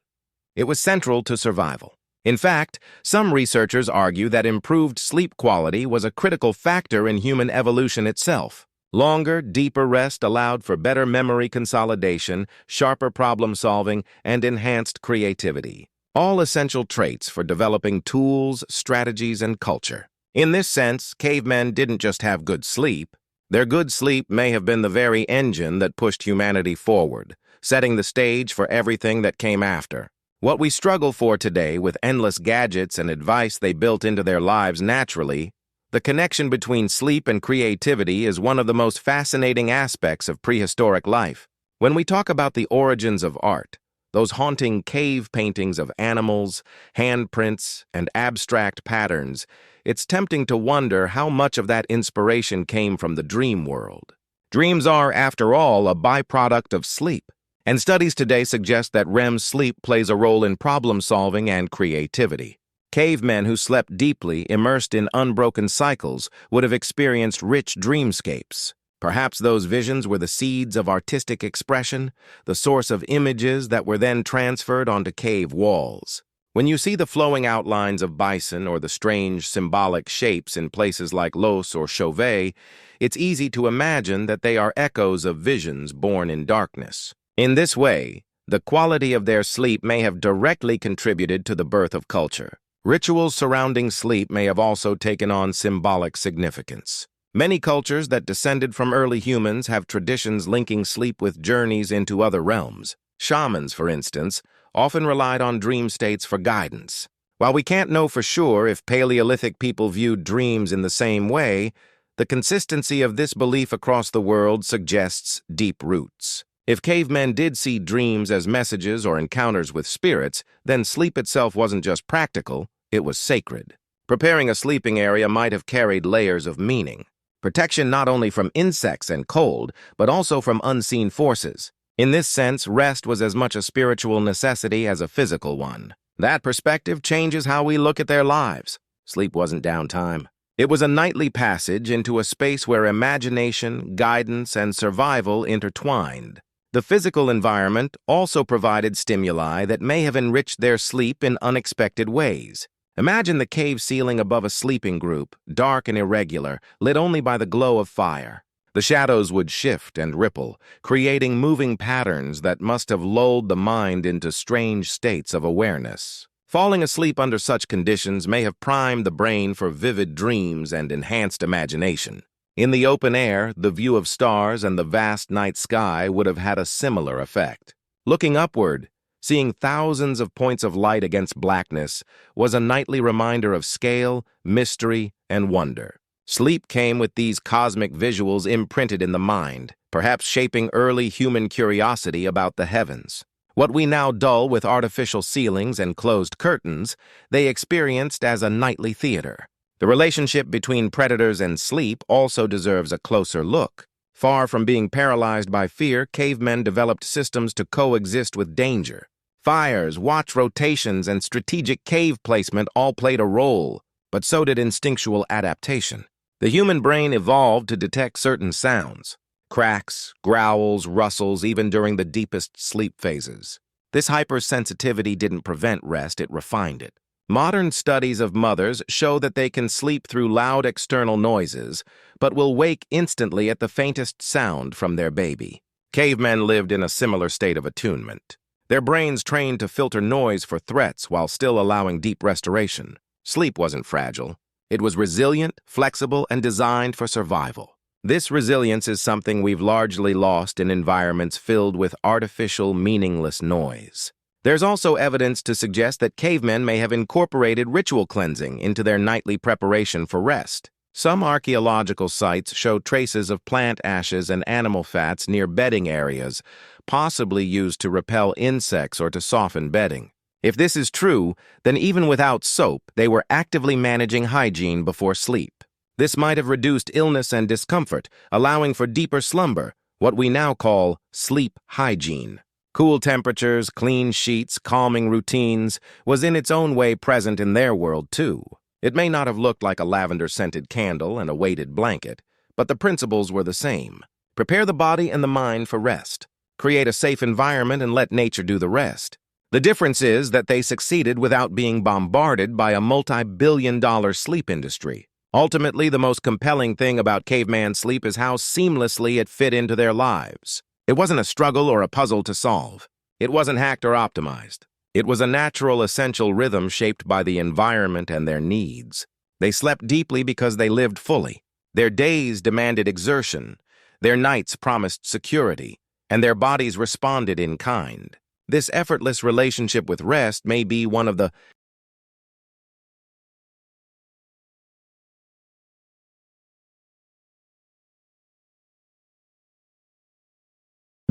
It was central to survival. In fact, some researchers argue that improved sleep quality was a critical factor in human evolution itself. Longer, deeper rest allowed for better memory consolidation, sharper problem-solving, and enhanced creativity. All essential traits for developing tools, strategies, and culture. In this sense, cavemen didn't just have good sleep, Their good sleep may have been the very engine that pushed humanity forward, setting the stage for everything that came after. What we struggle for today, with endless gadgets and advice they built into their lives naturally, the connection between sleep and creativity is one of the most fascinating aspects of prehistoric life. When we talk about the origins of art, those haunting cave paintings of animals, handprints, and abstract patterns, it's tempting to wonder how much of that inspiration came from the dream world. Dreams are, after all, a byproduct of sleep, and studies today suggest that REM sleep plays a role in problem-solving and creativity. Cavemen who slept deeply, immersed in unbroken cycles, would have experienced rich dreamscapes. Perhaps those visions were the seeds of artistic expression, the source of images that were then transferred onto cave walls. When you see the flowing outlines of bison or the strange symbolic shapes in places like Los or Chauvet, it's easy to imagine that they are echoes of visions born in darkness. In this way, the quality of their sleep may have directly contributed to the birth of culture. Rituals surrounding sleep may have also taken on symbolic significance. Many cultures that descended from early humans have traditions linking sleep with journeys into other realms. Shamans, for instance, often relied on dream states for guidance. While we can't know for sure if Paleolithic people viewed dreams in the same way, the consistency of this belief across the world suggests deep roots. If cavemen did see dreams as messages or encounters with spirits, then sleep itself wasn't just practical, it was sacred. Preparing a sleeping area might have carried layers of meaning. Protection not only from insects and cold, but also from unseen forces. In this sense, rest was as much a spiritual necessity as a physical one. That perspective changes how we look at their lives. Sleep wasn't downtime. It was a nightly passage into a space where imagination, guidance, and survival intertwined. The physical environment also provided stimuli that may have enriched their sleep in unexpected ways. Imagine the cave ceiling above a sleeping group, dark and irregular, lit only by the glow of fire. The shadows would shift and ripple, creating moving patterns that must have lulled the mind into strange states of awareness. Falling asleep under such conditions may have primed the brain for vivid dreams and enhanced imagination. In the open air, the view of stars and the vast night sky would have had a similar effect. Looking upward, seeing thousands of points of light against blackness was a nightly reminder of scale, mystery, and wonder. Sleep came with these cosmic visuals imprinted in the mind, perhaps shaping early human curiosity about the heavens. What we now dull with artificial ceilings and closed curtains, they experienced as a nightly theater. The relationship between predators and sleep also deserves a closer look. Far from being paralyzed by fear, cavemen developed systems to coexist with danger. Fires, watch rotations, and strategic cave placement all played a role, but so did instinctual adaptation. The human brain evolved to detect certain sounds, cracks, growls, rustles, even during the deepest sleep phases. This hypersensitivity didn't prevent rest, it refined it. Modern studies of mothers show that they can sleep through loud external noises, but will wake instantly at the faintest sound from their baby. Cavemen lived in a similar state of attunement. Their brains trained to filter noise for threats while still allowing deep restoration. Sleep wasn't fragile. It was resilient, flexible, and designed for survival. This resilience is something we've largely lost in environments filled with artificial, meaningless noise. There's also evidence to suggest that cavemen may have incorporated ritual cleansing into their nightly preparation for rest. Some archaeological sites show traces of plant ashes and animal fats near bedding areas, possibly used to repel insects or to soften bedding. If this is true, then even without soap, they were actively managing hygiene before sleep. This might have reduced illness and discomfort, allowing for deeper slumber, what we now call sleep hygiene. Cool temperatures, clean sheets, calming routines was in its own way present in their world too. It may not have looked like a lavender-scented candle and a weighted blanket, but the principles were the same. Prepare the body and the mind for rest. Create a safe environment and let nature do the rest. The difference is that they succeeded without being bombarded by a multi-billion-dollar sleep industry. Ultimately, the most compelling thing about caveman sleep is how seamlessly it fit into their lives. It wasn't a struggle or a puzzle to solve. It wasn't hacked or optimized. It was a natural, essential rhythm shaped by the environment and their needs. They slept deeply because they lived fully. Their days demanded exertion, their nights promised security, and their bodies responded in kind. This effortless relationship with rest may be one of the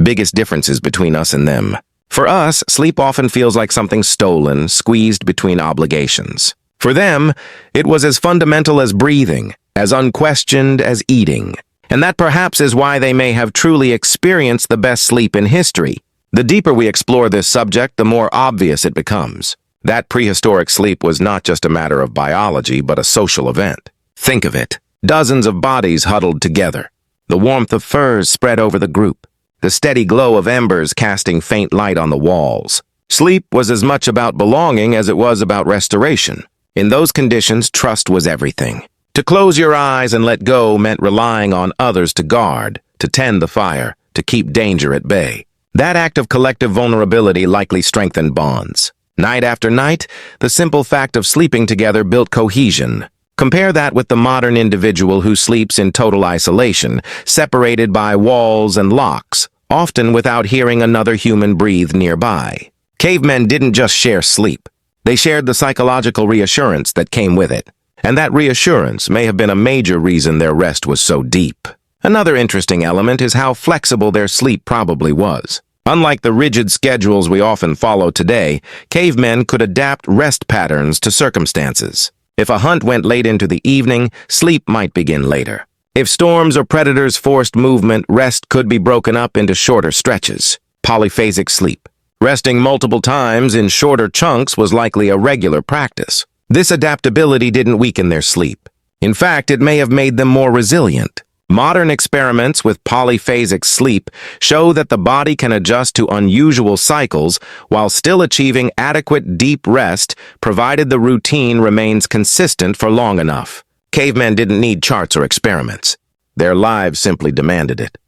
biggest differences between us and them. For us, sleep often feels like something stolen, squeezed between obligations. For them, it was as fundamental as breathing, as unquestioned as eating. And that perhaps is why they may have truly experienced the best sleep in history. The deeper we explore this subject, the more obvious it becomes. That prehistoric sleep was not just a matter of biology, but a social event. Think of it. Dozens of bodies huddled together. The warmth of furs spread over the group. The steady glow of embers casting faint light on the walls. Sleep was as much about belonging as it was about restoration. In those conditions, trust was everything. To close your eyes and let go meant relying on others to guard, to tend the fire, to keep danger at bay. That act of collective vulnerability likely strengthened bonds. Night after night, the simple fact of sleeping together built cohesion. Compare that with the modern individual who sleeps in total isolation, separated by walls and locks, often without hearing another human breathe nearby. Cavemen didn't just share sleep. They shared the psychological reassurance that came with it. And that reassurance may have been a major reason their rest was so deep. Another interesting element is how flexible their sleep probably was. Unlike the rigid schedules we often follow today, cavemen could adapt rest patterns to circumstances. If a hunt went late into the evening, sleep might begin later. If storms or predators forced movement, rest could be broken up into shorter stretches. Polyphasic sleep. Resting multiple times in shorter chunks was likely a regular practice. This adaptability didn't weaken their sleep. In fact, it may have made them more resilient. Modern experiments with polyphasic sleep show that the body can adjust to unusual cycles while still achieving adequate deep rest, provided the routine remains consistent for long enough. Cavemen didn't need charts or experiments. Their lives simply demanded it.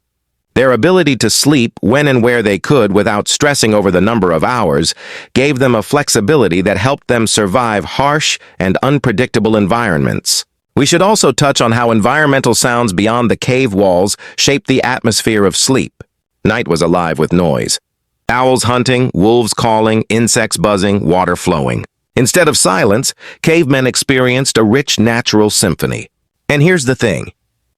Their ability to sleep when and where they could without stressing over the number of hours gave them a flexibility that helped them survive harsh and unpredictable environments. We should also touch on how environmental sounds beyond the cave walls shaped the atmosphere of sleep. Night was alive with noise. Owls hunting, wolves calling, insects buzzing, water flowing. Instead of silence, cavemen experienced a rich natural symphony. And here's the thing.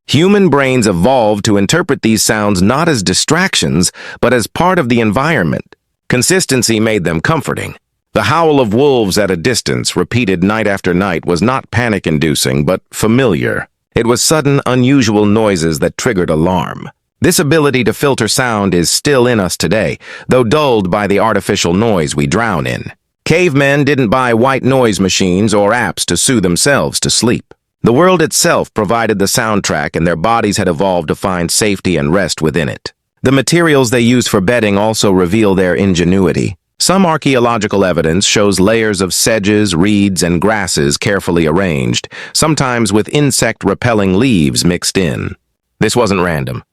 Human brains evolved to interpret these sounds not as distractions, but as part of the environment. Consistency made them comforting. The howl of wolves at a distance, repeated night after night, was not panic-inducing, but familiar. It was sudden, unusual noises that triggered alarm. This ability to filter sound is still in us today, though dulled by the artificial noise we drown in. Cavemen didn't buy white noise machines or apps to soothe themselves to sleep. The world itself provided the soundtrack, and their bodies had evolved to find safety and rest within it. The materials they used for bedding also reveal their ingenuity. Some archaeological evidence shows layers of sedges, reeds, and grasses carefully arranged, sometimes with insect-repelling leaves mixed in. This wasn't random.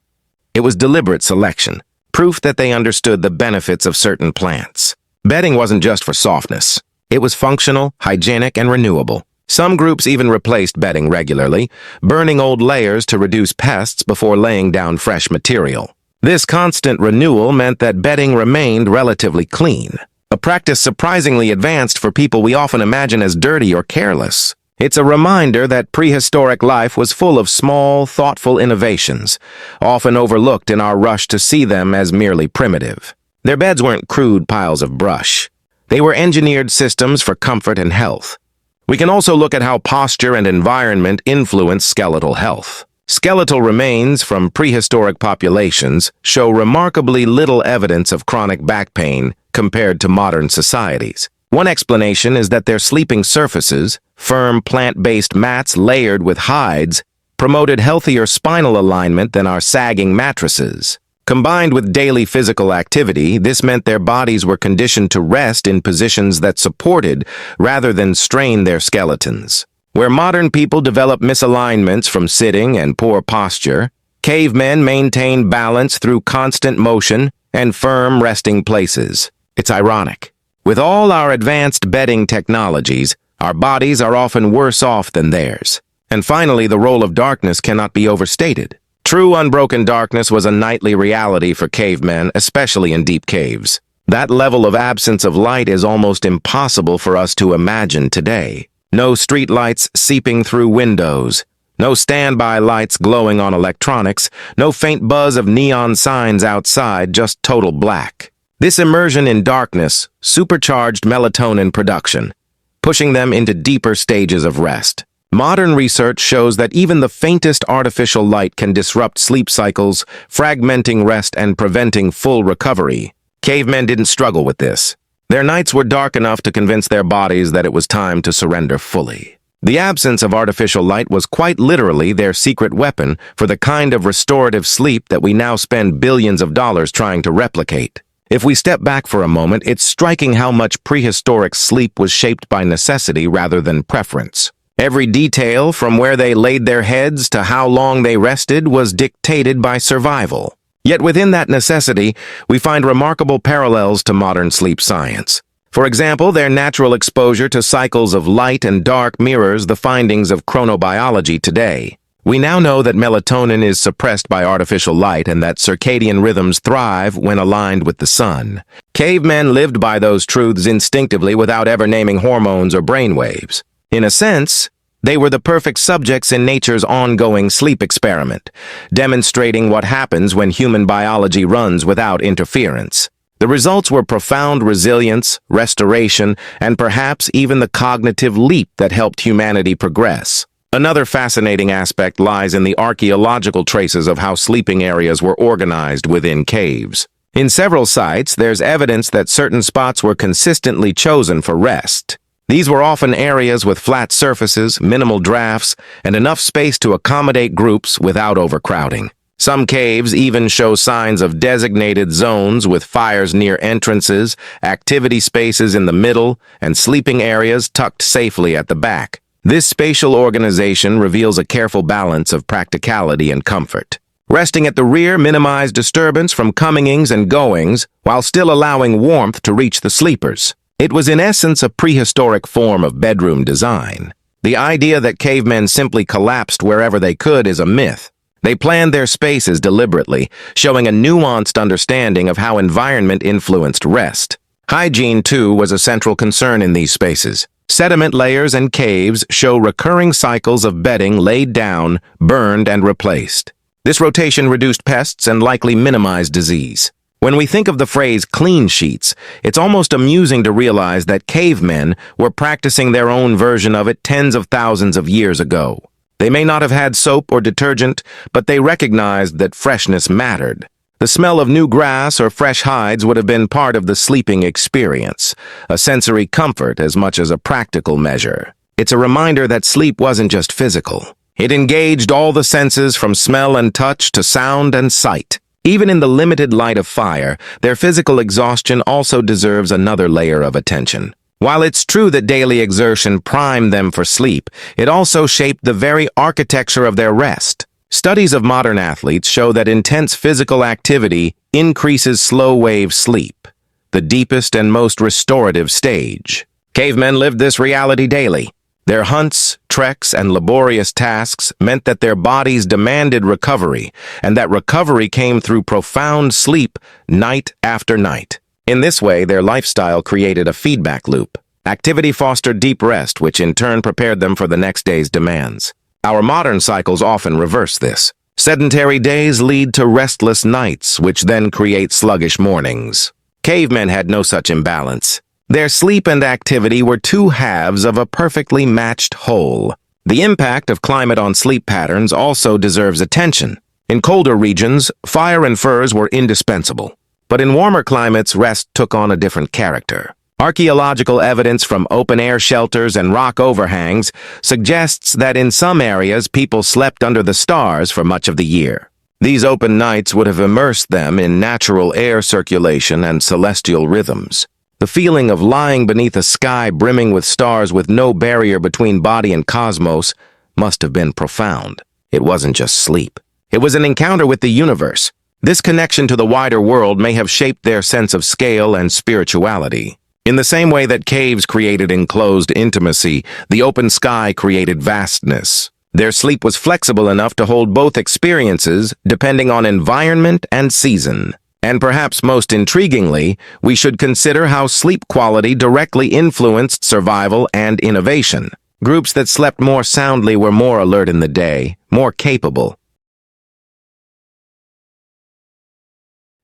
It was deliberate selection, proof that they understood the benefits of certain plants. Bedding wasn't just for softness. It was functional, hygienic, and renewable. Some groups even replaced bedding regularly, burning old layers to reduce pests before laying down fresh material. This constant renewal meant that bedding remained relatively clean, a practice surprisingly advanced for people we often imagine as dirty or careless. It's a reminder that prehistoric life was full of small, thoughtful innovations, often overlooked in our rush to see them as merely primitive. Their beds weren't crude piles of brush. They were engineered systems for comfort and health. We can also look at how posture and environment influence skeletal health. Skeletal remains from prehistoric populations show remarkably little evidence of chronic back pain compared to modern societies. One explanation is that their sleeping surfaces, firm plant-based mats layered with hides, promoted healthier spinal alignment than our sagging mattresses. Combined with daily physical activity, this meant their bodies were conditioned to rest in positions that supported rather than strained their skeletons. Where modern people develop misalignments from sitting and poor posture, cavemen maintain balance through constant motion and firm resting places. It's ironic. With all our advanced bedding technologies, our bodies are often worse off than theirs. And finally, the role of darkness cannot be overstated. True unbroken darkness was a nightly reality for cavemen, especially in deep caves. That level of absence of light is almost impossible for us to imagine today. No street lights seeping through windows. No standby lights glowing on electronics. No faint buzz of neon signs outside, just total black. This immersion in darkness supercharged melatonin production, pushing them into deeper stages of rest. Modern research shows that even the faintest artificial light can disrupt sleep cycles, fragmenting rest and preventing full recovery. Cavemen didn't struggle with this. Their nights were dark enough to convince their bodies that it was time to surrender fully. The absence of artificial light was quite literally their secret weapon for the kind of restorative sleep that we now spend billions of dollars trying to replicate. If we step back for a moment, it's striking how much prehistoric sleep was shaped by necessity rather than preference. Every detail, from where they laid their heads to how long they rested, was dictated by survival. Yet within that necessity, we find remarkable parallels to modern sleep science. For example, their natural exposure to cycles of light and dark mirrors the findings of chronobiology today. We now know that melatonin is suppressed by artificial light and that circadian rhythms thrive when aligned with the sun. Cavemen lived by those truths instinctively without ever naming hormones or brainwaves. In a sense, they were the perfect subjects in nature's ongoing sleep experiment, demonstrating what happens when human biology runs without interference. The results were profound resilience, restoration, and perhaps even the cognitive leap that helped humanity progress. Another fascinating aspect lies in the archaeological traces of how sleeping areas were organized within caves. In several sites, there's evidence that certain spots were consistently chosen for rest. These were often areas with flat surfaces, minimal drafts, and enough space to accommodate groups without overcrowding. Some caves even show signs of designated zones with fires near entrances, activity spaces in the middle, and sleeping areas tucked safely at the back. This spatial organization reveals a careful balance of practicality and comfort. Resting at the rear minimized disturbance from comings and goings, while still allowing warmth to reach the sleepers. It was in essence a prehistoric form of bedroom design. The idea that cavemen simply collapsed wherever they could is a myth. They planned their spaces deliberately, showing a nuanced understanding of how environment influenced rest. Hygiene, too, was a central concern in these spaces. Sediment layers and caves show recurring cycles of bedding laid down, burned, and replaced. This rotation reduced pests and likely minimized disease. When we think of the phrase clean sheets, it's almost amusing to realize that cavemen were practicing their own version of it tens of thousands of years ago. They may not have had soap or detergent, but they recognized that freshness mattered. The smell of new grass or fresh hides would have been part of the sleeping experience, a sensory comfort as much as a practical measure. It's a reminder that sleep wasn't just physical. It engaged all the senses from smell and touch to sound and sight. Even in the limited light of fire, their physical exhaustion also deserves another layer of attention. While it's true that daily exertion primed them for sleep, it also shaped the very architecture of their rest. Studies of modern athletes show that intense physical activity increases slow-wave sleep, the deepest and most restorative stage. Cavemen lived this reality daily. Their hunts, treks, and laborious tasks meant that their bodies demanded recovery, and that recovery came through profound sleep night after night. In this way, their lifestyle created a feedback loop. Activity fostered deep rest, which in turn prepared them for the next day's demands. Our modern cycles often reverse this. Sedentary days lead to restless nights, which then create sluggish mornings. Cavemen had no such imbalance. Their sleep and activity were two halves of a perfectly matched whole. The impact of climate on sleep patterns also deserves attention. In colder regions, fire and furs were indispensable. But in warmer climates, rest took on a different character. Archaeological evidence from open-air shelters and rock overhangs suggests that in some areas people slept under the stars for much of the year. These open nights would have immersed them in natural air circulation and celestial rhythms. The feeling of lying beneath a sky brimming with stars with no barrier between body and cosmos must have been profound. It wasn't just sleep. It was an encounter with the universe. This connection to the wider world may have shaped their sense of scale and spirituality. In the same way that caves created enclosed intimacy, the open sky created vastness. Their sleep was flexible enough to hold both experiences depending on environment and season. And perhaps most intriguingly, we should consider how sleep quality directly influenced survival and innovation. Groups that slept more soundly were more alert in the day, more capable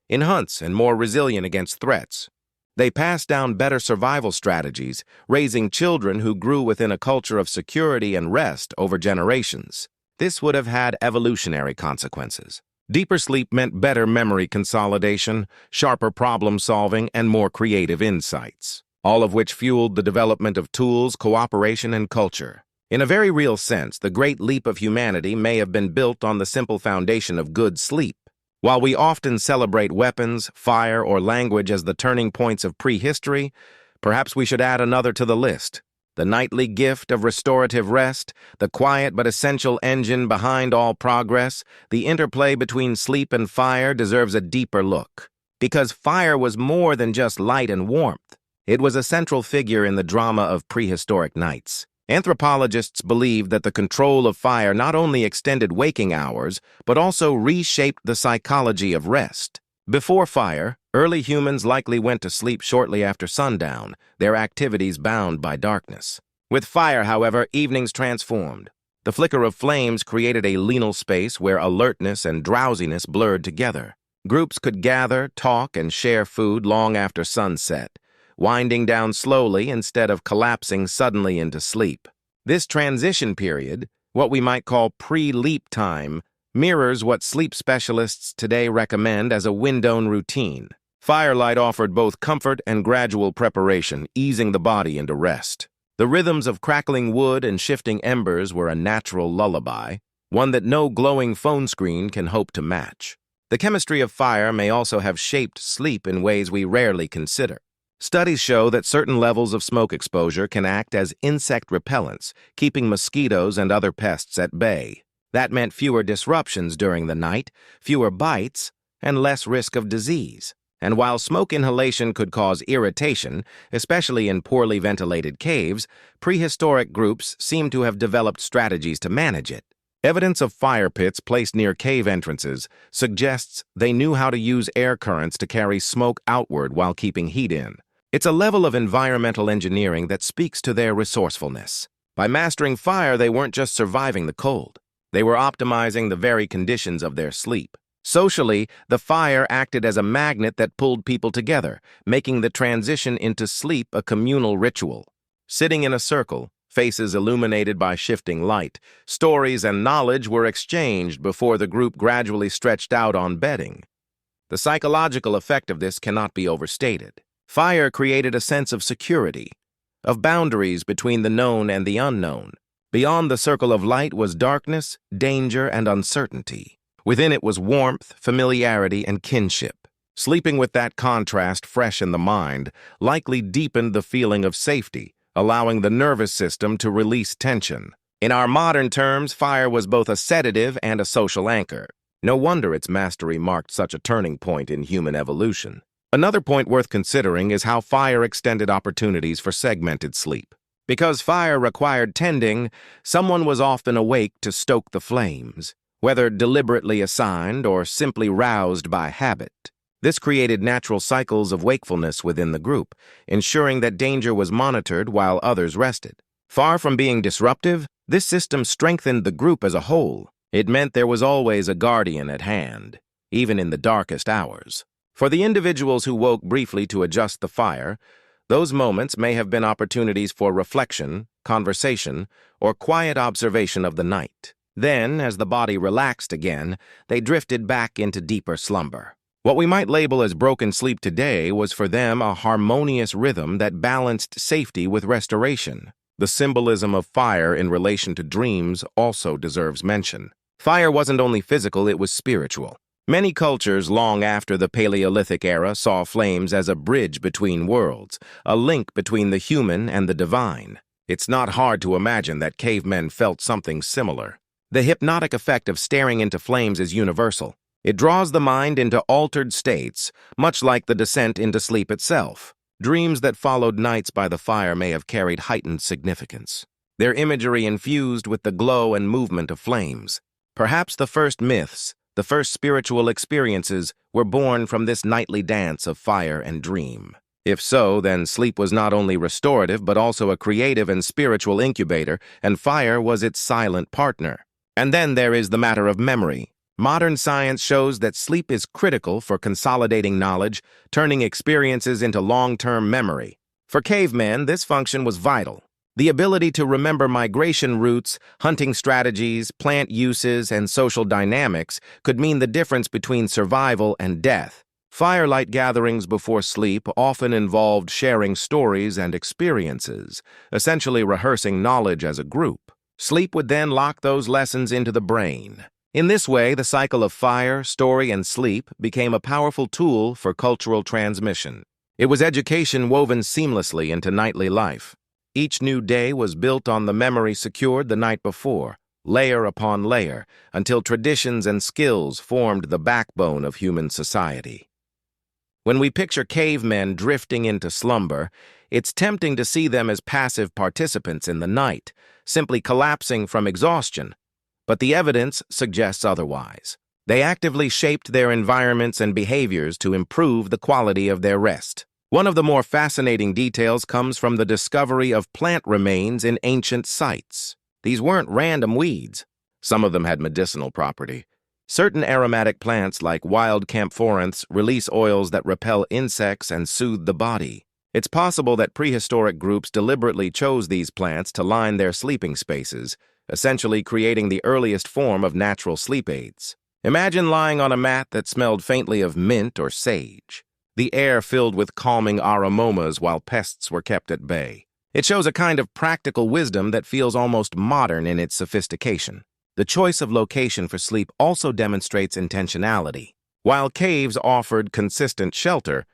in hunts and more resilient against threats. They passed down better survival strategies, raising children who grew within a culture of security and rest over generations. This would have had evolutionary consequences. Deeper sleep meant better memory consolidation, sharper problem-solving, and more creative insights, all of which fueled the development of tools, cooperation, and culture. In a very real sense, the great leap of humanity may have been built on the simple foundation of good sleep. While we often celebrate weapons, fire, or language as the turning points of prehistory, perhaps we should add another to the list. The nightly gift of restorative rest, the quiet but essential engine behind all progress, the interplay between sleep and fire deserves a deeper look. Because fire was more than just light and warmth. It was a central figure in the drama of prehistoric nights. Anthropologists believe that the control of fire not only extended waking hours, but also reshaped the psychology of rest. Before fire, early humans likely went to sleep shortly after sundown, their activities bound by darkness. With fire, however, evenings transformed. The flicker of flames created a liminal space where alertness and drowsiness blurred together. Groups could gather, talk, and share food long after sunset, winding down slowly instead of collapsing suddenly into sleep. This transition period, what we might call pre-leap time, mirrors what sleep specialists today recommend as a wind-down routine. Firelight offered both comfort and gradual preparation, easing the body into rest. The rhythms of crackling wood and shifting embers were a natural lullaby, one that no glowing phone screen can hope to match. The chemistry of fire may also have shaped sleep in ways we rarely consider. Studies show that certain levels of smoke exposure can act as insect repellents, keeping mosquitoes and other pests at bay. That meant fewer disruptions during the night, fewer bites, and less risk of disease. And while smoke inhalation could cause irritation, especially in poorly ventilated caves, prehistoric groups seem to have developed strategies to manage it. Evidence of fire pits placed near cave entrances suggests they knew how to use air currents to carry smoke outward while keeping heat in. It's a level of environmental engineering that speaks to their resourcefulness. By mastering fire, they weren't just surviving the cold. They were optimizing the very conditions of their sleep. Socially, the fire acted as a magnet that pulled people together, making the transition into sleep a communal ritual. Sitting in a circle, faces illuminated by shifting light, stories and knowledge were exchanged before the group gradually stretched out on bedding. The psychological effect of this cannot be overstated. Fire created a sense of security, of boundaries between the known and the unknown. Beyond the circle of light was darkness, danger, and uncertainty. Within it was warmth, familiarity, and kinship. Sleeping with that contrast fresh in the mind likely deepened the feeling of safety, allowing the nervous system to release tension. In our modern terms, fire was both a sedative and a social anchor. No wonder its mastery marked such a turning point in human evolution. Another point worth considering is how fire extended opportunities for segmented sleep. Because fire required tending, someone was often awake to stoke the flames, whether deliberately assigned or simply roused by habit. This created natural cycles of wakefulness within the group, ensuring that danger was monitored while others rested. Far from being disruptive, this system strengthened the group as a whole. It meant there was always a guardian at hand, even in the darkest hours. For the individuals who woke briefly to adjust the fire, those moments may have been opportunities for reflection, conversation, or quiet observation of the night. Then, as the body relaxed again, they drifted back into deeper slumber. What we might label as broken sleep today was for them a harmonious rhythm that balanced safety with restoration. The symbolism of fire in relation to dreams also deserves mention. Fire wasn't only physical, it was spiritual. Many cultures long after the Paleolithic era saw flames as a bridge between worlds, a link between the human and the divine. It's not hard to imagine that cavemen felt something similar. The hypnotic effect of staring into flames is universal. It draws the mind into altered states, much like the descent into sleep itself. Dreams that followed nights by the fire may have carried heightened significance. their imagery infused with the glow and movement of flames. Perhaps the first myths, the first spiritual experiences, were born from this nightly dance of fire and dream. If so, then sleep was not only restorative but also a creative and spiritual incubator, and fire was its silent partner. And then there is the matter of memory. Modern science shows that sleep is critical for consolidating knowledge, turning experiences into long-term memory. For cavemen, this function was vital. The ability to remember migration routes, hunting strategies, plant uses, and social dynamics could mean the difference between survival and death. Firelight gatherings before sleep often involved sharing stories and experiences, essentially rehearsing knowledge as a group. Sleep would then lock those lessons into the brain. In this way, the cycle of fire, story, and sleep became a powerful tool for cultural transmission. It was education woven seamlessly into nightly life. Each new day was built on the memory secured the night before, layer upon layer, until traditions and skills formed the backbone of human society. When we picture cavemen drifting into slumber, it's tempting to see them as passive participants in the night, simply collapsing from exhaustion. But the evidence suggests otherwise. They actively shaped their environments and behaviors to improve the quality of their rest. One of the more fascinating details comes from the discovery of plant remains in ancient sites. These weren't random weeds. Some of them had medicinal property. Certain aromatic plants like wild camphoranths release oils that repel insects and soothe the body. It's possible that prehistoric groups deliberately chose these plants to line their sleeping spaces, essentially creating the earliest form of natural sleep aids. Imagine lying on a mat that smelled faintly of mint or sage. The air filled with calming aromas while pests were kept at bay. It shows a kind of practical wisdom that feels almost modern in its sophistication. The choice of location for sleep also demonstrates intentionality. While caves offered consistent shelter,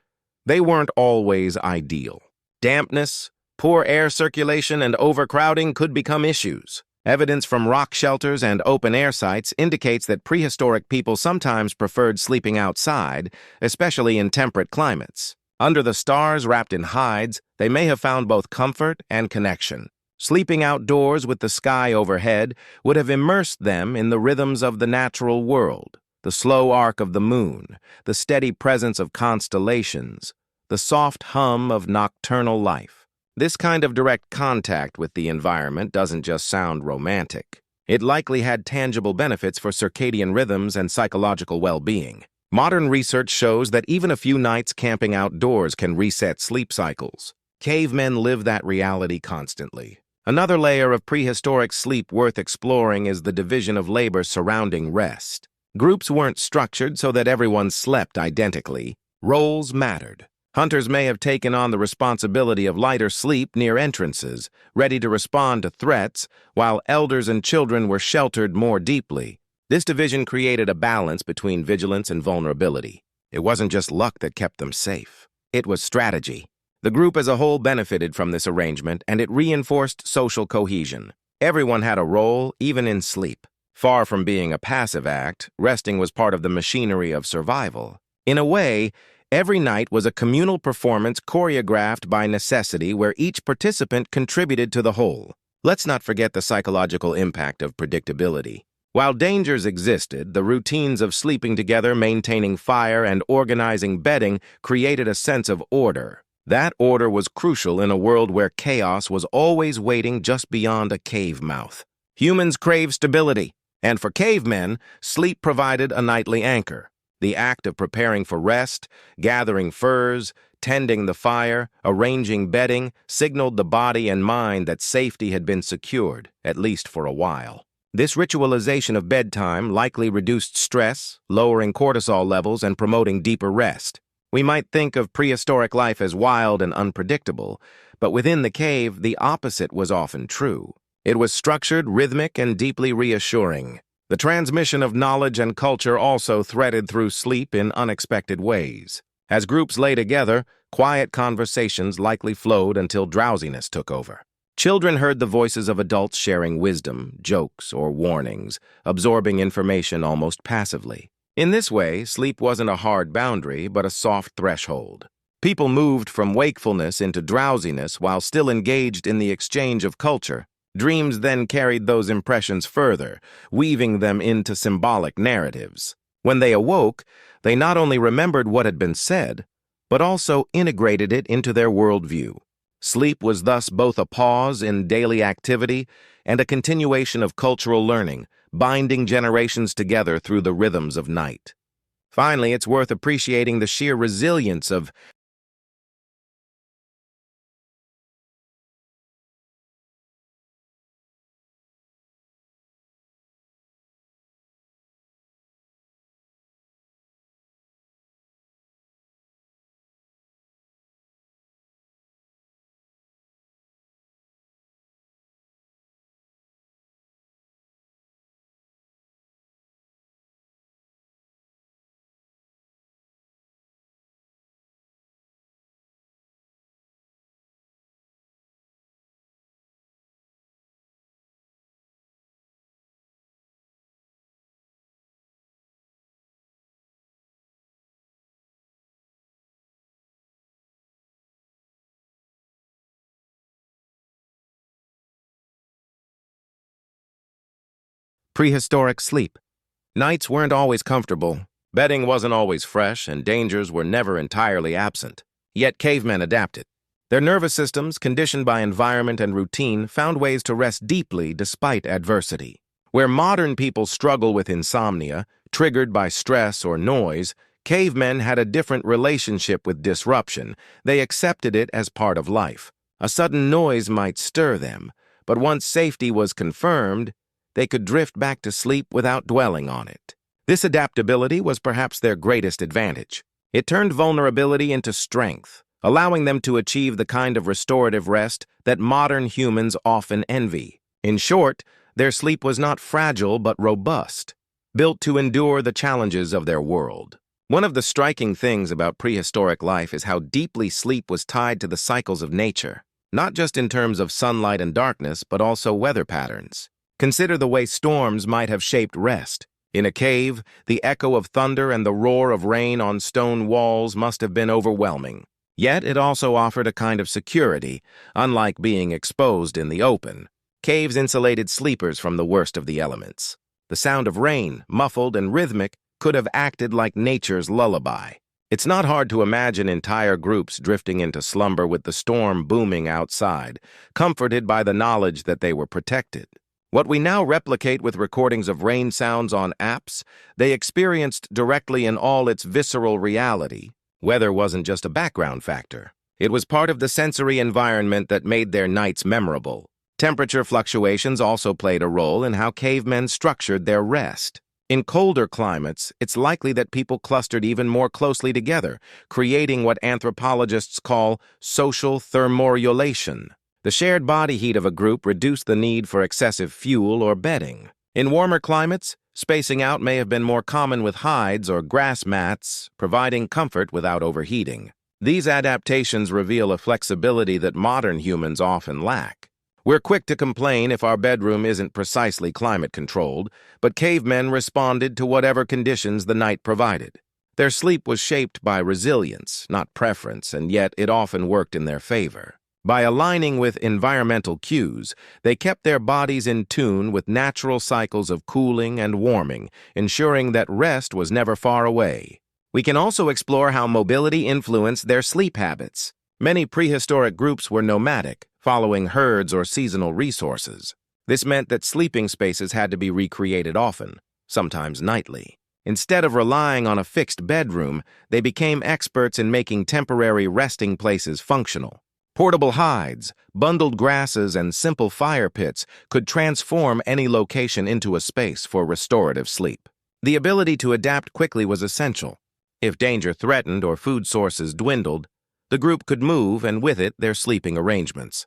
they weren't always ideal. Dampness, poor air circulation, and overcrowding could become issues. Evidence from rock shelters and open-air sites indicates that prehistoric people sometimes preferred sleeping outside, especially in temperate climates. Under the stars wrapped in hides, they may have found both comfort and connection. Sleeping outdoors with the sky overhead would have immersed them in the rhythms of the natural world, the slow arc of the moon, the steady presence of constellations, the soft hum of nocturnal life. This kind of direct contact with the environment doesn't just sound romantic. It likely had tangible benefits for circadian rhythms and psychological well-being. Modern research shows that even a few nights camping outdoors can reset sleep cycles. Cavemen live that reality constantly. Another layer of prehistoric sleep worth exploring is the division of labor surrounding rest. Groups weren't structured so that everyone slept identically. Roles mattered. Hunters may have taken on the responsibility of lighter sleep near entrances, ready to respond to threats, while elders and children were sheltered more deeply. This division created a balance between vigilance and vulnerability. It wasn't just luck that kept them safe. It was strategy. The group as a whole benefited from this arrangement, and it reinforced social cohesion. Everyone had a role, even in sleep. Far from being a passive act, resting was part of the machinery of survival. In a way, every night was a communal performance choreographed by necessity where each participant contributed to the whole. Let's not forget the psychological impact of predictability. While dangers existed, the routines of sleeping together, maintaining fire, and organizing bedding created a sense of order. That order was crucial in a world where chaos was always waiting just beyond a cave mouth. Humans crave stability, and for cavemen, sleep provided a nightly anchor. The act of preparing for rest, gathering furs, tending the fire, arranging bedding, signaled the body and mind that safety had been secured, at least for a while. This ritualization of bedtime likely reduced stress, lowering cortisol levels and promoting deeper rest. We might think of prehistoric life as wild and unpredictable, but within the cave, the opposite was often true. It was structured, rhythmic, and deeply reassuring. The transmission of knowledge and culture also threaded through sleep in unexpected ways. As groups lay together, quiet conversations likely flowed until drowsiness took over. Children heard the voices of adults sharing wisdom, jokes, or warnings, absorbing information almost passively. In this way, sleep wasn't a hard boundary, but a soft threshold. People moved from wakefulness into drowsiness while still engaged in the exchange of culture. Dreams then carried those impressions further, weaving them into symbolic narratives. When they awoke, they not only remembered what had been said, but also integrated it into their worldview. Sleep was thus both a pause in daily activity and a continuation of cultural learning, binding generations together through the rhythms of night. Finally, it's worth appreciating the sheer resilience of prehistoric sleep. Nights weren't always comfortable, bedding wasn't always fresh, and dangers were never entirely absent. Yet cavemen adapted. Their nervous systems, conditioned by environment and routine, found ways to rest deeply despite adversity. Where modern people struggle with insomnia, triggered by stress or noise, cavemen had a different relationship with disruption. They accepted it as part of life. A sudden noise might stir them, but once safety was confirmed, they could drift back to sleep without dwelling on it. This adaptability was perhaps their greatest advantage. It turned vulnerability into strength, allowing them to achieve the kind of restorative rest that modern humans often envy. In short, their sleep was not fragile but robust, built to endure the challenges of their world. One of the striking things about prehistoric life is how deeply sleep was tied to the cycles of nature, not just in terms of sunlight and darkness, but also weather patterns. Consider the way storms might have shaped rest. In a cave, the echo of thunder and the roar of rain on stone walls must have been overwhelming. Yet it also offered a kind of security, unlike being exposed in the open. Caves insulated sleepers from the worst of the elements. The sound of rain, muffled and rhythmic, could have acted like nature's lullaby. It's not hard to imagine entire groups drifting into slumber with the storm booming outside, comforted by the knowledge that they were protected. What we now replicate with recordings of rain sounds on apps, they experienced directly in all its visceral reality. Weather wasn't just a background factor. It was part of the sensory environment that made their nights memorable. Temperature fluctuations also played a role in how cavemen structured their rest. In colder climates, it's likely that people clustered even more closely together, creating what anthropologists call social thermorelation. The shared body heat of a group reduced the need for excessive fuel or bedding. In warmer climates, spacing out may have been more common with hides or grass mats, providing comfort without overheating. These adaptations reveal a flexibility that modern humans often lack. We're quick to complain if our bedroom isn't precisely climate-controlled, but cavemen responded to whatever conditions the night provided. Their sleep was shaped by resilience, not preference, and yet it often worked in their favor. By aligning with environmental cues, they kept their bodies in tune with natural cycles of cooling and warming, ensuring that rest was never far away. We can also explore how mobility influenced their sleep habits. Many prehistoric groups were nomadic, following herds or seasonal resources. This meant that sleeping spaces had to be recreated often, sometimes nightly. Instead of relying on a fixed bedroom, they became experts in making temporary resting places functional. Portable hides, bundled grasses, and simple fire pits could transform any location into a space for restorative sleep. The ability to adapt quickly was essential. If danger threatened or food sources dwindled, the group could move, and with it, their sleeping arrangements.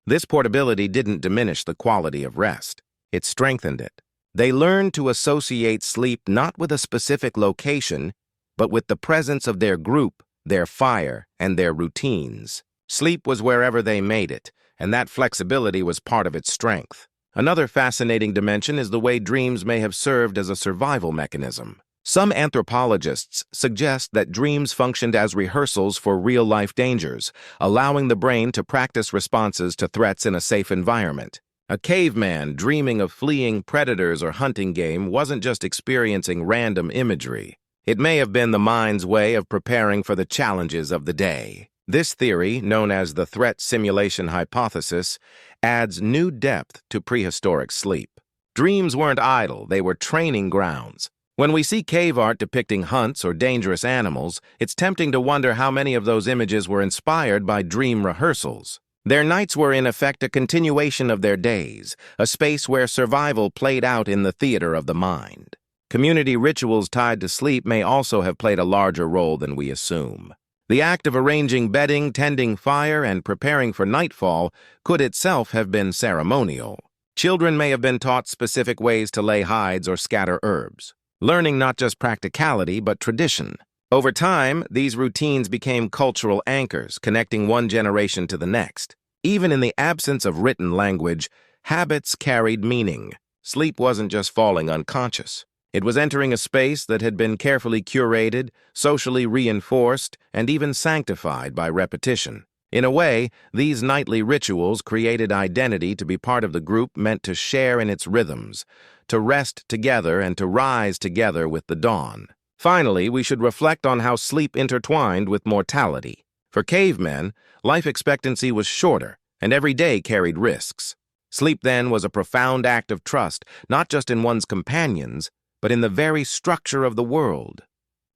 This portability didn't diminish the quality of rest. It strengthened it. They learned to associate sleep not with a specific location, but with the presence of their group, their fire, and their routines. Sleep was wherever they made it, and that flexibility was part of its strength. Another fascinating dimension is the way dreams may have served as a survival mechanism. Some anthropologists suggest that dreams functioned as rehearsals for real-life dangers, allowing the brain to practice responses to threats in a safe environment. A caveman dreaming of fleeing predators or hunting game wasn't just experiencing random imagery. It may have been the mind's way of preparing for the challenges of the day. This theory, known as the threat simulation hypothesis, adds new depth to prehistoric sleep. Dreams weren't idle, they were training grounds. When we see cave art depicting hunts or dangerous animals, it's tempting to wonder how many of those images were inspired by dream rehearsals. Their nights were in effect a continuation of their days, a space where survival played out in the theater of the mind. Community rituals tied to sleep may also have played a larger role than we assume. The act of arranging bedding, tending fire, and preparing for nightfall could itself have been ceremonial. Children may have been taught specific ways to lay hides or scatter herbs, learning not just practicality but tradition. Over time, these routines became cultural anchors, connecting one generation to the next. Even in the absence of written language, habits carried meaning. Sleep wasn't just falling unconscious. It was entering a space that had been carefully curated, socially reinforced, and even sanctified by repetition. In a way, these nightly rituals created identity to be part of the group meant to share in its rhythms, to rest together and to rise together with the dawn. Finally, we should reflect on how sleep intertwined with mortality. For cavemen, life expectancy was shorter, and every day carried risks. Sleep then was a profound act of trust, not just in one's companions, but in the very structure of the world.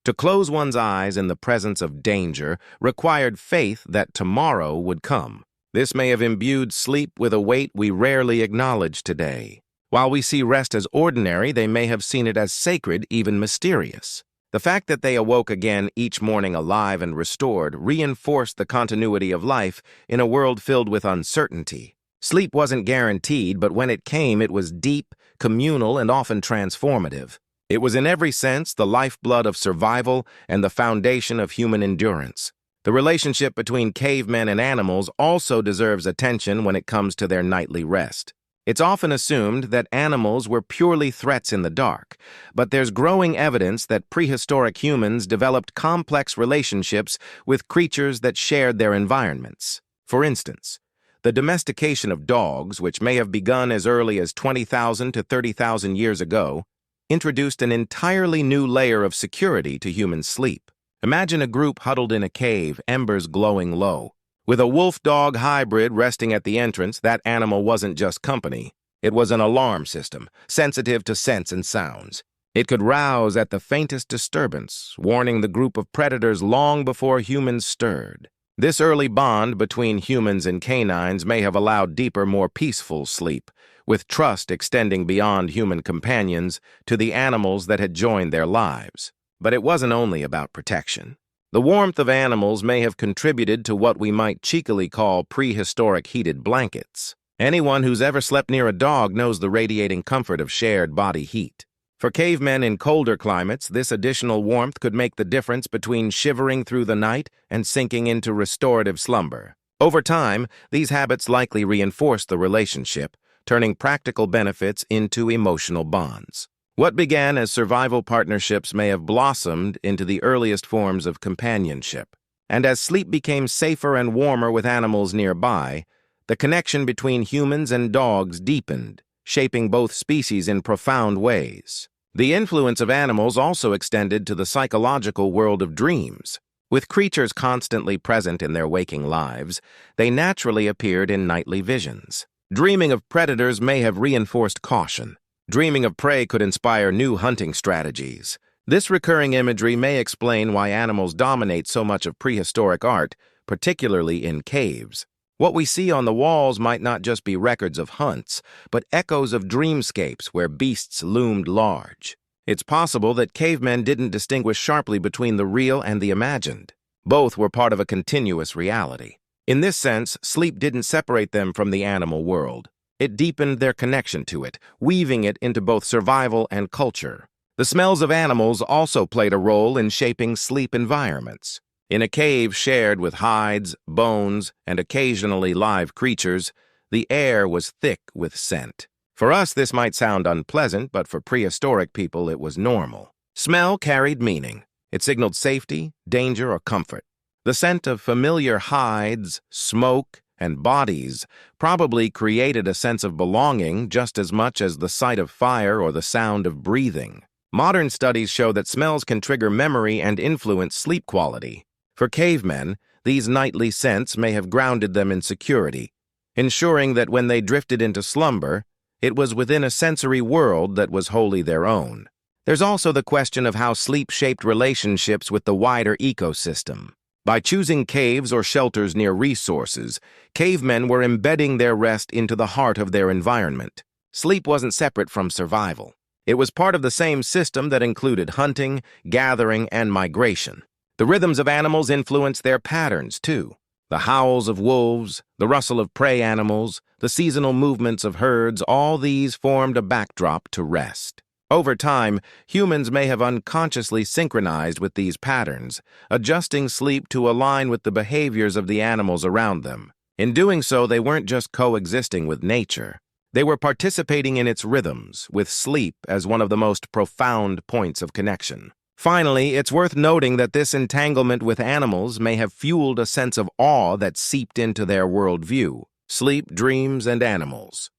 To close one's eyes in the presence of danger required faith that tomorrow would come. This may have imbued sleep with a weight we rarely acknowledge today. While we see rest as ordinary, they may have seen it as sacred, even mysterious. The fact that they awoke again each morning alive and restored reinforced the continuity of life in a world filled with uncertainty. Sleep wasn't guaranteed, but when it came, it was deep, communal, and often transformative. It was in every sense the lifeblood of survival and the foundation of human endurance. The relationship between cavemen and animals also deserves attention when it comes to their nightly rest. It's often assumed that animals were purely threats in the dark, but there's growing evidence that prehistoric humans developed complex relationships with creatures that shared their environments. For instance, the domestication of dogs, which may have begun as early as 20,000 to 30,000 years ago, introduced an entirely new layer of security to human sleep. Imagine a group huddled in a cave, embers glowing low. With a wolf-dog hybrid resting at the entrance, that animal wasn't just company. It was an alarm system, sensitive to scents and sounds. It could rouse at the faintest disturbance, warning the group of predators long before humans stirred. This early bond between humans and canines may have allowed deeper, more peaceful sleep, with trust extending beyond human companions to the animals that had joined their lives. But it wasn't only about protection. The warmth of animals may have contributed to what we might cheekily call prehistoric heated blankets. Anyone who's ever slept near a dog knows the radiating comfort of shared body heat. For cavemen in colder climates, this additional warmth could make the difference between shivering through the night and sinking into restorative slumber. Over time, these habits likely reinforced the relationship, turning practical benefits into emotional bonds. What began as survival partnerships may have blossomed into the earliest forms of companionship. And as sleep became safer and warmer with animals nearby, the connection between humans and dogs deepened, shaping both species in profound ways. The influence of animals also extended to the psychological world of dreams. With creatures constantly present in their waking lives, they naturally appeared in nightly visions. Dreaming of predators may have reinforced caution. Dreaming of prey could inspire new hunting strategies. This recurring imagery may explain why animals dominate so much of prehistoric art, particularly in caves. What we see on the walls might not just be records of hunts, but echoes of dreamscapes where beasts loomed large. It's possible that cavemen didn't distinguish sharply between the real and the imagined. Both were part of a continuous reality. In this sense, sleep didn't separate them from the animal world. It deepened their connection to it, weaving it into both survival and culture. The smells of animals also played a role in shaping sleep environments. In a cave shared with hides, bones, and occasionally live creatures, the air was thick with scent. For us, this might sound unpleasant, but for prehistoric people, it was normal. Smell carried meaning. It signaled safety, danger, or comfort. The scent of familiar hides, smoke, and bodies probably created a sense of belonging just as much as the sight of fire or the sound of breathing. Modern studies show that smells can trigger memory and influence sleep quality. For cavemen, these nightly scents may have grounded them in security, ensuring that when they drifted into slumber, it was within a sensory world that was wholly their own. There's also the question of how sleep shaped relationships with the wider ecosystem. By choosing caves or shelters near resources, cavemen were embedding their rest into the heart of their environment. Sleep wasn't separate from survival. It was part of the same system that included hunting, gathering, and migration. The rhythms of animals influenced their patterns, too. The howls of wolves, the rustle of prey animals, the seasonal movements of herds, all these formed a backdrop to rest. Over time, humans may have unconsciously synchronized with these patterns, adjusting sleep to align with the behaviors of the animals around them. In doing so, they weren't just coexisting with nature. They were participating in its rhythms, with sleep as one of the most profound points of connection. Finally, it's worth noting that this entanglement with animals may have fueled a sense of awe that seeped into their worldview. Sleep, dreams, and animals.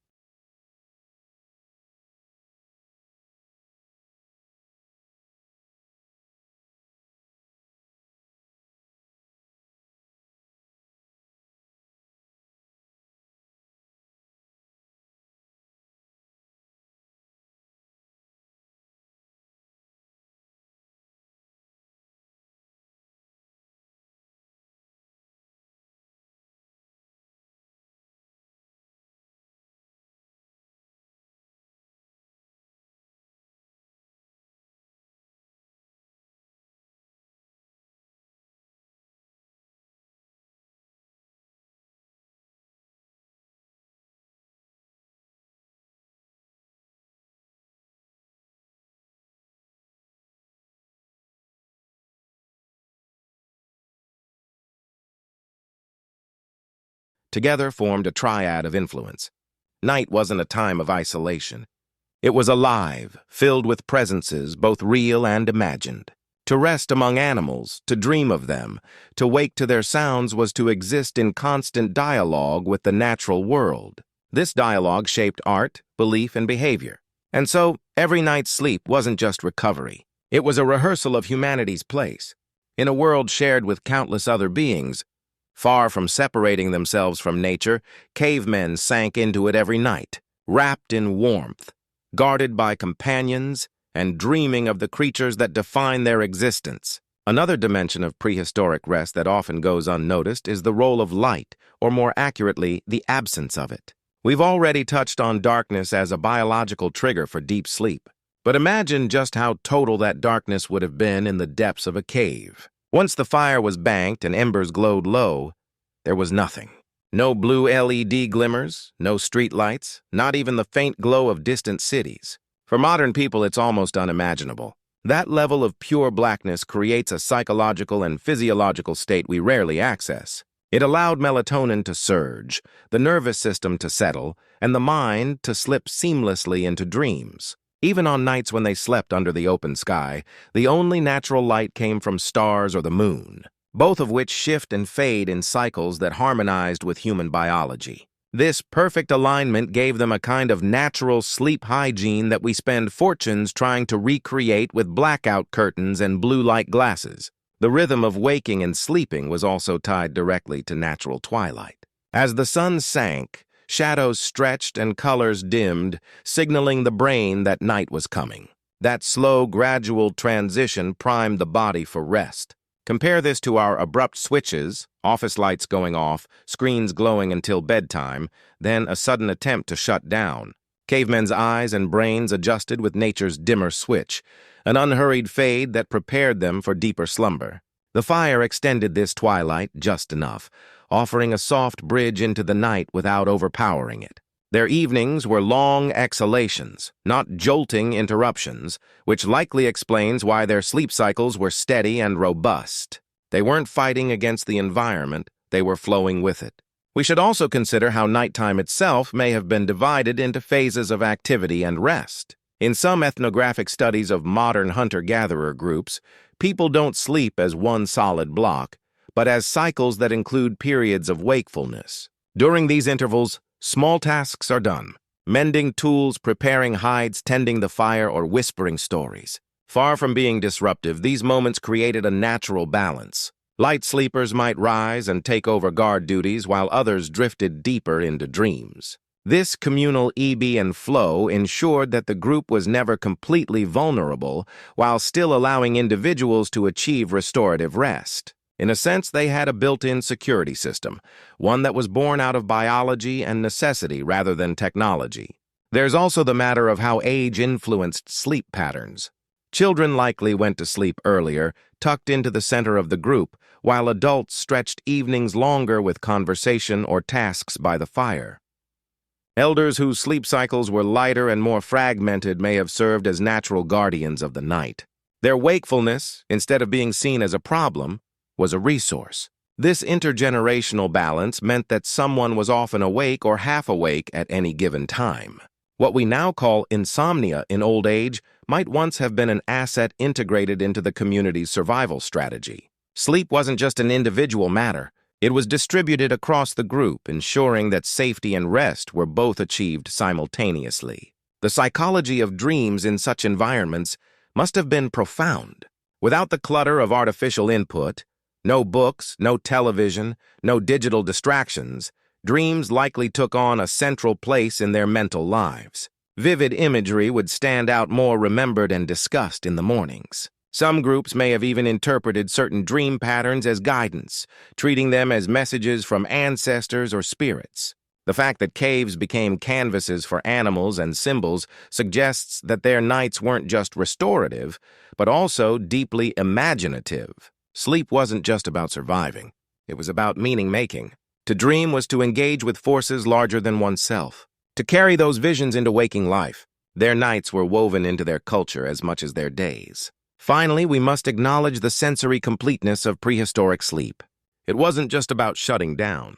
Together formed a triad of influence. Night wasn't a time of isolation. It was alive, filled with presences, both real and imagined. To rest among animals, to dream of them, to wake to their sounds was to exist in constant dialogue with the natural world. This dialogue shaped art, belief, and behavior. And so, every night's sleep wasn't just recovery. It was a rehearsal of humanity's place. In a world shared with countless other beings, far from separating themselves from nature, cavemen sank into it every night, wrapped in warmth, guarded by companions, and dreaming of the creatures that define their existence. Another dimension of prehistoric rest that often goes unnoticed is the role of light, or more accurately, the absence of it. We've already touched on darkness as a biological trigger for deep sleep, but imagine just how total that darkness would have been in the depths of a cave. Once the fire was banked and embers glowed low, there was nothing. No blue LED glimmers, no street lights, not even the faint glow of distant cities. For modern people, it's almost unimaginable. That level of pure blackness creates a psychological and physiological state we rarely access. It allowed melatonin to surge, the nervous system to settle, and the mind to slip seamlessly into dreams. Even on nights when they slept under the open sky, the only natural light came from stars or the moon, both of which shift and fade in cycles that harmonized with human biology. This perfect alignment gave them a kind of natural sleep hygiene that we spend fortunes trying to recreate with blackout curtains and blue light glasses. The rhythm of waking and sleeping was also tied directly to natural twilight. As the sun sank, shadows stretched and colors dimmed, signaling the brain that night was coming. That slow, gradual transition primed the body for rest. Compare this to our abrupt switches, office lights going off, screens glowing until bedtime, then a sudden attempt to shut down. Cavemen's eyes and brains adjusted with nature's dimmer switch, an unhurried fade that prepared them for deeper slumber. The fire extended this twilight just enough, offering a soft bridge into the night without overpowering it. Their evenings were long exhalations, not jolting interruptions, which likely explains why their sleep cycles were steady and robust. They weren't fighting against the environment, they were flowing with it. We should also consider how nighttime itself may have been divided into phases of activity and rest. In some ethnographic studies of modern hunter-gatherer groups, people don't sleep as one solid block, but as cycles that include periods of wakefulness. During these intervals, small tasks are done. Mending tools, preparing hides, tending the fire, or whispering stories. Far from being disruptive, these moments created a natural balance. Light sleepers might rise and take over guard duties while others drifted deeper into dreams. This communal ebb and flow ensured that the group was never completely vulnerable while still allowing individuals to achieve restorative rest. In a sense, they had a built-in security system, one that was born out of biology and necessity rather than technology. There's also the matter of how age influenced sleep patterns. Children likely went to sleep earlier, tucked into the center of the group, while adults stretched evenings longer with conversation or tasks by the fire. Elders whose sleep cycles were lighter and more fragmented may have served as natural guardians of the night. Their wakefulness, instead of being seen as a problem, was a resource. This intergenerational balance meant that someone was often awake or half awake at any given time. What we now call insomnia in old age might once have been an asset integrated into the community's survival strategy. Sleep wasn't just an individual matter. It was distributed across the group, ensuring that safety and rest were both achieved simultaneously. The psychology of dreams in such environments must have been profound. Without the clutter of artificial input, no books, no television, no digital distractions, dreams likely took on a central place in their mental lives. Vivid imagery would stand out more remembered and discussed in the mornings. Some groups may have even interpreted certain dream patterns as guidance, treating them as messages from ancestors or spirits. The fact that caves became canvases for animals and symbols suggests that their nights weren't just restorative, but also deeply imaginative. Sleep wasn't just about surviving. It was about meaning-making. To dream was to engage with forces larger than oneself. To carry those visions into waking life, their nights were woven into their culture as much as their days. Finally, we must acknowledge the sensory completeness of prehistoric sleep. It wasn't just about shutting down.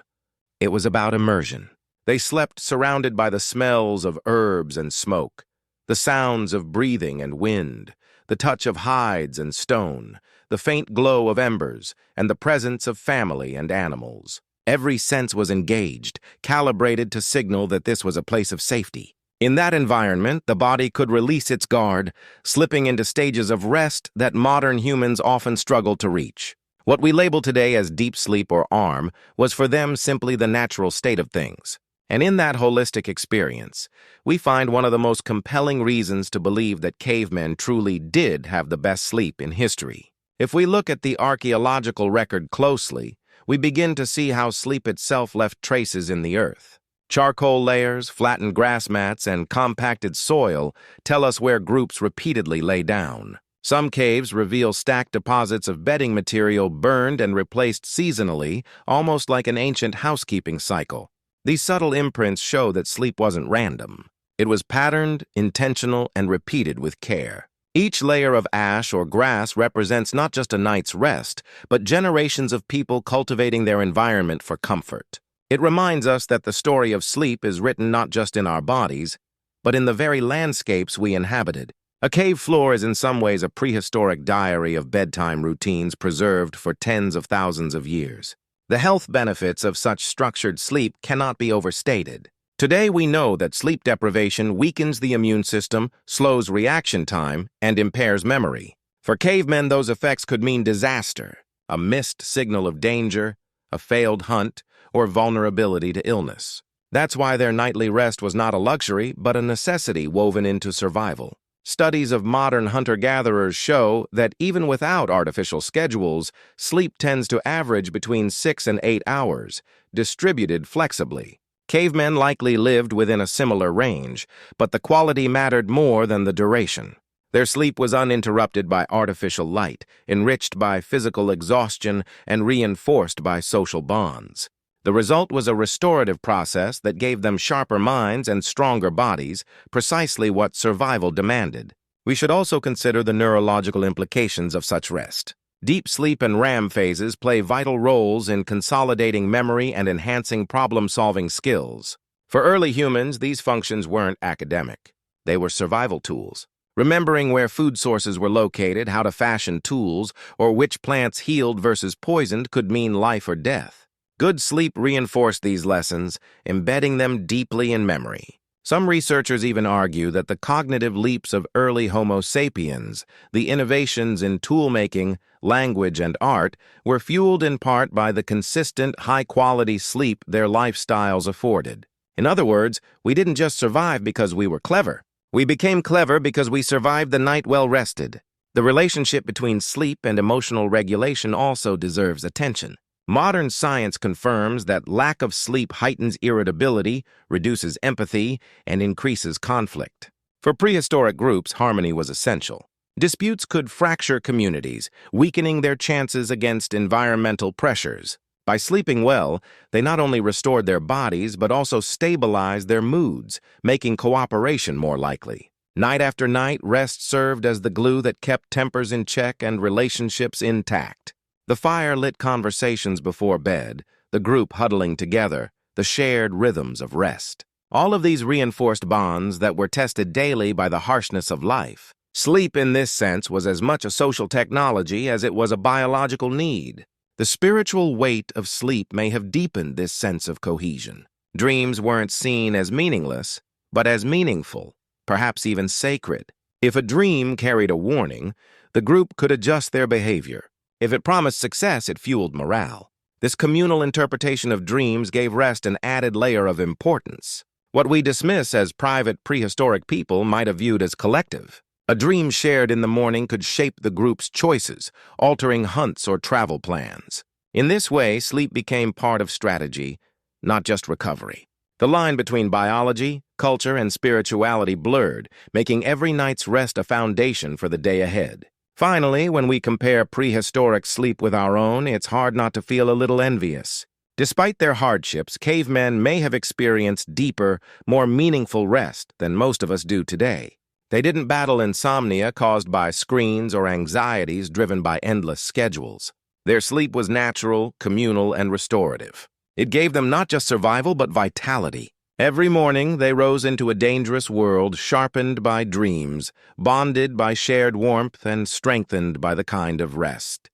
It was about immersion. They slept surrounded by the smells of herbs and smoke, the sounds of breathing and wind, the touch of hides and stone, the faint glow of embers, and the presence of family and animals. Every sense was engaged, calibrated to signal that this was a place of safety. In that environment, the body could release its guard, slipping into stages of rest that modern humans often struggle to reach. What we label today as deep sleep or ARM was for them simply the natural state of things. And in that holistic experience, we find one of the most compelling reasons to believe that cavemen truly did have the best sleep in history. If we look at the archaeological record closely, we begin to see how sleep itself left traces in the earth. Charcoal layers, flattened grass mats, and compacted soil tell us where groups repeatedly lay down. Some caves reveal stacked deposits of bedding material burned and replaced seasonally, almost like an ancient housekeeping cycle. These subtle imprints show that sleep wasn't random. It was patterned, intentional, and repeated with care. Each layer of ash or grass represents not just a night's rest, but generations of people cultivating their environment for comfort. It reminds us that the story of sleep is written not just in our bodies, but in the very landscapes we inhabited. A cave floor is in some ways a prehistoric diary of bedtime routines preserved for tens of thousands of years. The health benefits of such structured sleep cannot be overstated. Today we know that sleep deprivation weakens the immune system, slows reaction time, and impairs memory. For cavemen, those effects could mean disaster, a missed signal of danger, a failed hunt, or vulnerability to illness. That's why their nightly rest was not a luxury, but a necessity woven into survival. Studies of modern hunter-gatherers show that even without artificial schedules, sleep tends to average between 6 and 8 hours, distributed flexibly. Cavemen likely lived within a similar range, but the quality mattered more than the duration. Their sleep was uninterrupted by artificial light, enriched by physical exhaustion, and reinforced by social bonds. The result was a restorative process that gave them sharper minds and stronger bodies, precisely what survival demanded. We should also consider the neurological implications of such rest. Deep sleep and REM phases play vital roles in consolidating memory and enhancing problem-solving skills. For early humans, these functions weren't academic. They were survival tools. Remembering where food sources were located, how to fashion tools, or which plants healed versus poisoned could mean life or death. Good sleep reinforced these lessons, embedding them deeply in memory. Some researchers even argue that the cognitive leaps of early Homo sapiens, the innovations in tool-making, language, and art, were fueled in part by the consistent, high-quality sleep their lifestyles afforded. In other words, we didn't just survive because we were clever. We became clever because we survived the night well rested. The relationship between sleep and emotional regulation also deserves attention. Modern science confirms that lack of sleep heightens irritability, reduces empathy, and increases conflict. For prehistoric groups, harmony was essential. Disputes could fracture communities, weakening their chances against environmental pressures. By sleeping well, they not only restored their bodies but also stabilized their moods, making cooperation more likely. Night after night, rest served as the glue that kept tempers in check and relationships intact. The fire lit conversations before bed, the group huddling together, the shared rhythms of rest. All of these reinforced bonds that were tested daily by the harshness of life. Sleep in this sense was as much a social technology as it was a biological need. The spiritual weight of sleep may have deepened this sense of cohesion. Dreams weren't seen as meaningless, but as meaningful, perhaps even sacred. If a dream carried a warning, the group could adjust their behavior. If it promised success, it fueled morale. This communal interpretation of dreams gave rest an added layer of importance. What we dismiss as private prehistoric people might have viewed as collective. A dream shared in the morning could shape the group's choices, altering hunts or travel plans. In this way, sleep became part of strategy, not just recovery. The line between biology, culture, and spirituality blurred, making every night's rest a foundation for the day ahead. Finally, when we compare prehistoric sleep with our own, it's hard not to feel a little envious. Despite their hardships, cavemen may have experienced deeper, more meaningful rest than most of us do today. They didn't battle insomnia caused by screens or anxieties driven by endless schedules. Their sleep was natural, communal, and restorative. It gave them not just survival, but vitality. Every morning, they rose into a dangerous world, sharpened by dreams, bonded by shared warmth, and strengthened by the kind of rest.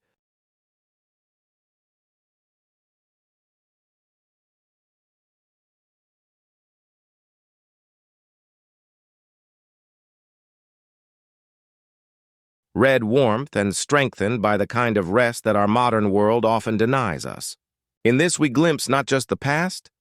Red warmth and strengthened by the kind of rest that our modern world often denies us. In this, we glimpse not just the past,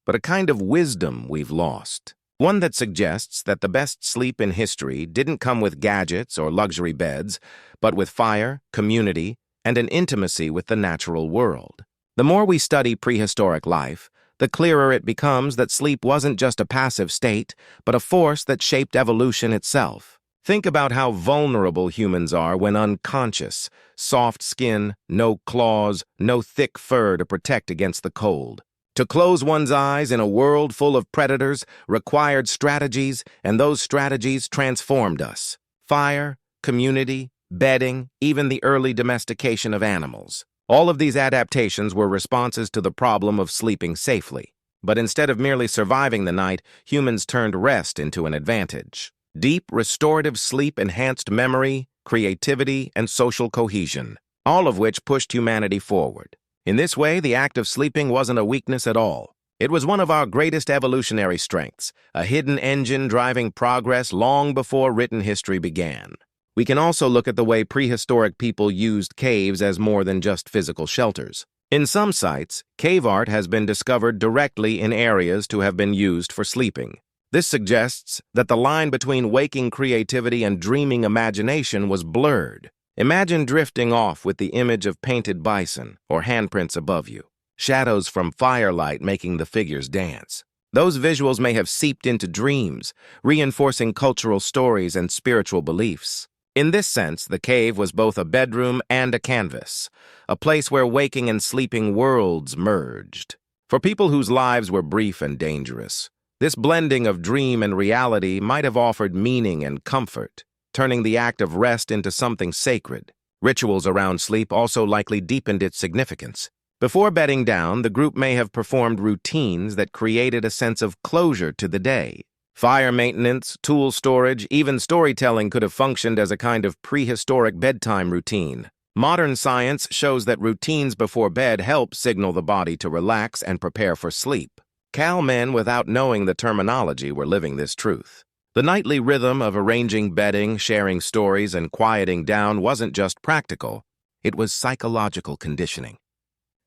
but a kind of wisdom we've lost. One that suggests that the best sleep in history didn't come with gadgets or luxury beds, but with fire, community, and an intimacy with the natural world. The more we study prehistoric life, the clearer it becomes that sleep wasn't just a passive state, but a force that shaped evolution itself. Think about how vulnerable humans are when unconscious. Soft skin, no claws, no thick fur to protect against the cold. To close one's eyes in a world full of predators required strategies, and those strategies transformed us. Fire, community, bedding, even the early domestication of animals. All of these adaptations were responses to the problem of sleeping safely. But instead of merely surviving the night, humans turned rest into an advantage. Deep, restorative sleep enhanced memory, creativity, and social cohesion, all of which pushed humanity forward. In this way, the act of sleeping wasn't a weakness at all. It was one of our greatest evolutionary strengths, a hidden engine driving progress long before written history began. We can also look at the way prehistoric people used caves as more than just physical shelters. In some sites, cave art has been discovered directly in areas to have been used for sleeping. This suggests that the line between waking creativity and dreaming imagination was blurred. Imagine drifting off with the image of painted bison or handprints above you, shadows from firelight making the figures dance. Those visuals may have seeped into dreams, reinforcing cultural stories and spiritual beliefs. In this sense, the cave was both a bedroom and a canvas, a place where waking and sleeping worlds merged. For people whose lives were brief and dangerous, this blending of dream and reality might have offered meaning and comfort, turning the act of rest into something sacred. Rituals around sleep also likely deepened its significance. Before bedding down, the group may have performed routines that created a sense of closure to the day. Fire maintenance, tool storage, even storytelling could have functioned as a kind of prehistoric bedtime routine. Modern science shows that routines before bed help signal the body to relax and prepare for sleep. Cavemen, without knowing the terminology, were living this truth. The nightly rhythm of arranging bedding, sharing stories, and quieting down wasn't just practical, it was psychological conditioning.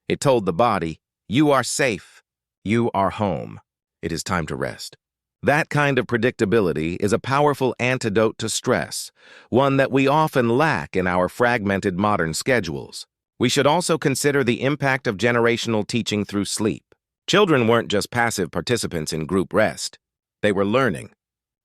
It told the body, "You are safe. You are home. It is time to rest." That kind of predictability is a powerful antidote to stress, one that we often lack in our fragmented modern schedules. We should also consider the impact of generational teaching through sleep. Children weren't just passive participants in group rest. They were learning.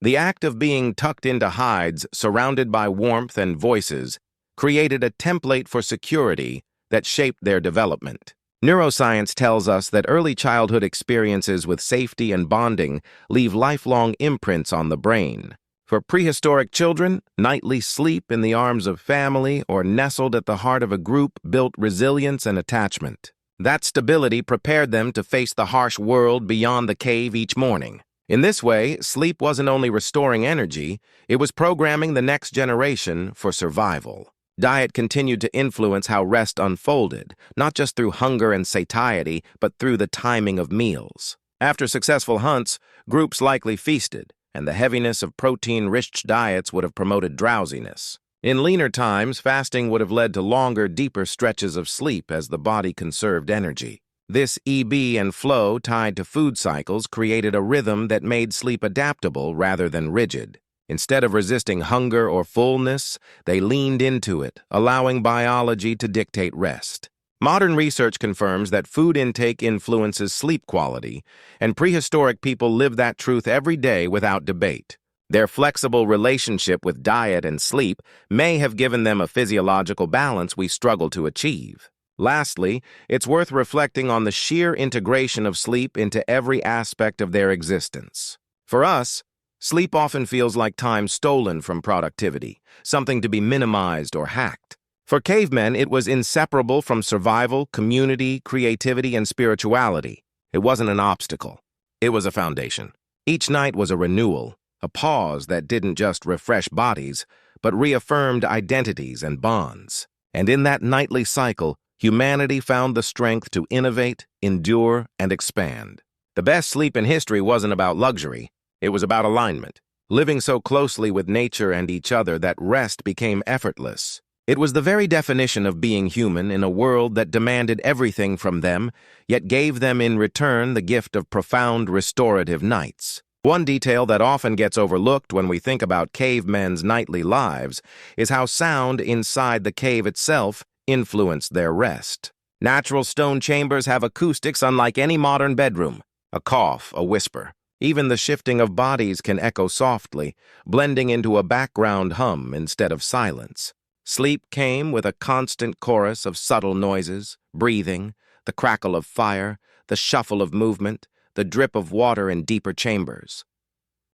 The act of being tucked into hides, surrounded by warmth and voices, created a template for security that shaped their development. Neuroscience tells us that early childhood experiences with safety and bonding leave lifelong imprints on the brain. For prehistoric children, nightly sleep in the arms of family or nestled at the heart of a group built resilience and attachment. That stability prepared them to face the harsh world beyond the cave each morning. In this way, sleep wasn't only restoring energy, it was programming the next generation for survival. Diet continued to influence how rest unfolded, not just through hunger and satiety, but through the timing of meals. After successful hunts, groups likely feasted, and the heaviness of protein-rich diets would have promoted drowsiness. In leaner times, fasting would have led to longer, deeper stretches of sleep as the body conserved energy. This ebb and flow tied to food cycles created a rhythm that made sleep adaptable rather than rigid. Instead of resisting hunger or fullness, they leaned into it, allowing biology to dictate rest. Modern research confirms that food intake influences sleep quality, and prehistoric people lived that truth every day without debate. Their flexible relationship with diet and sleep may have given them a physiological balance we struggle to achieve. Lastly, it's worth reflecting on the sheer integration of sleep into every aspect of their existence. For us, sleep often feels like time stolen from productivity, something to be minimized or hacked. For cavemen, it was inseparable from survival, community, creativity, and spirituality. It wasn't an obstacle. It was a foundation. Each night was a renewal, a pause that didn't just refresh bodies, but reaffirmed identities and bonds. And in that nightly cycle, humanity found the strength to innovate, endure, and expand. The best sleep in history wasn't about luxury. It was about alignment, living so closely with nature and each other that rest became effortless. It was the very definition of being human in a world that demanded everything from them, yet gave them in return the gift of profound restorative nights. One detail that often gets overlooked when we think about cavemen's nightly lives is how sound inside the cave itself influenced their rest. Natural stone chambers have acoustics unlike any modern bedroom. A cough, a whisper. Even the shifting of bodies can echo softly, blending into a background hum instead of silence. Sleep came with a constant chorus of subtle noises, breathing, the crackle of fire, the shuffle of movement, the drip of water in deeper chambers.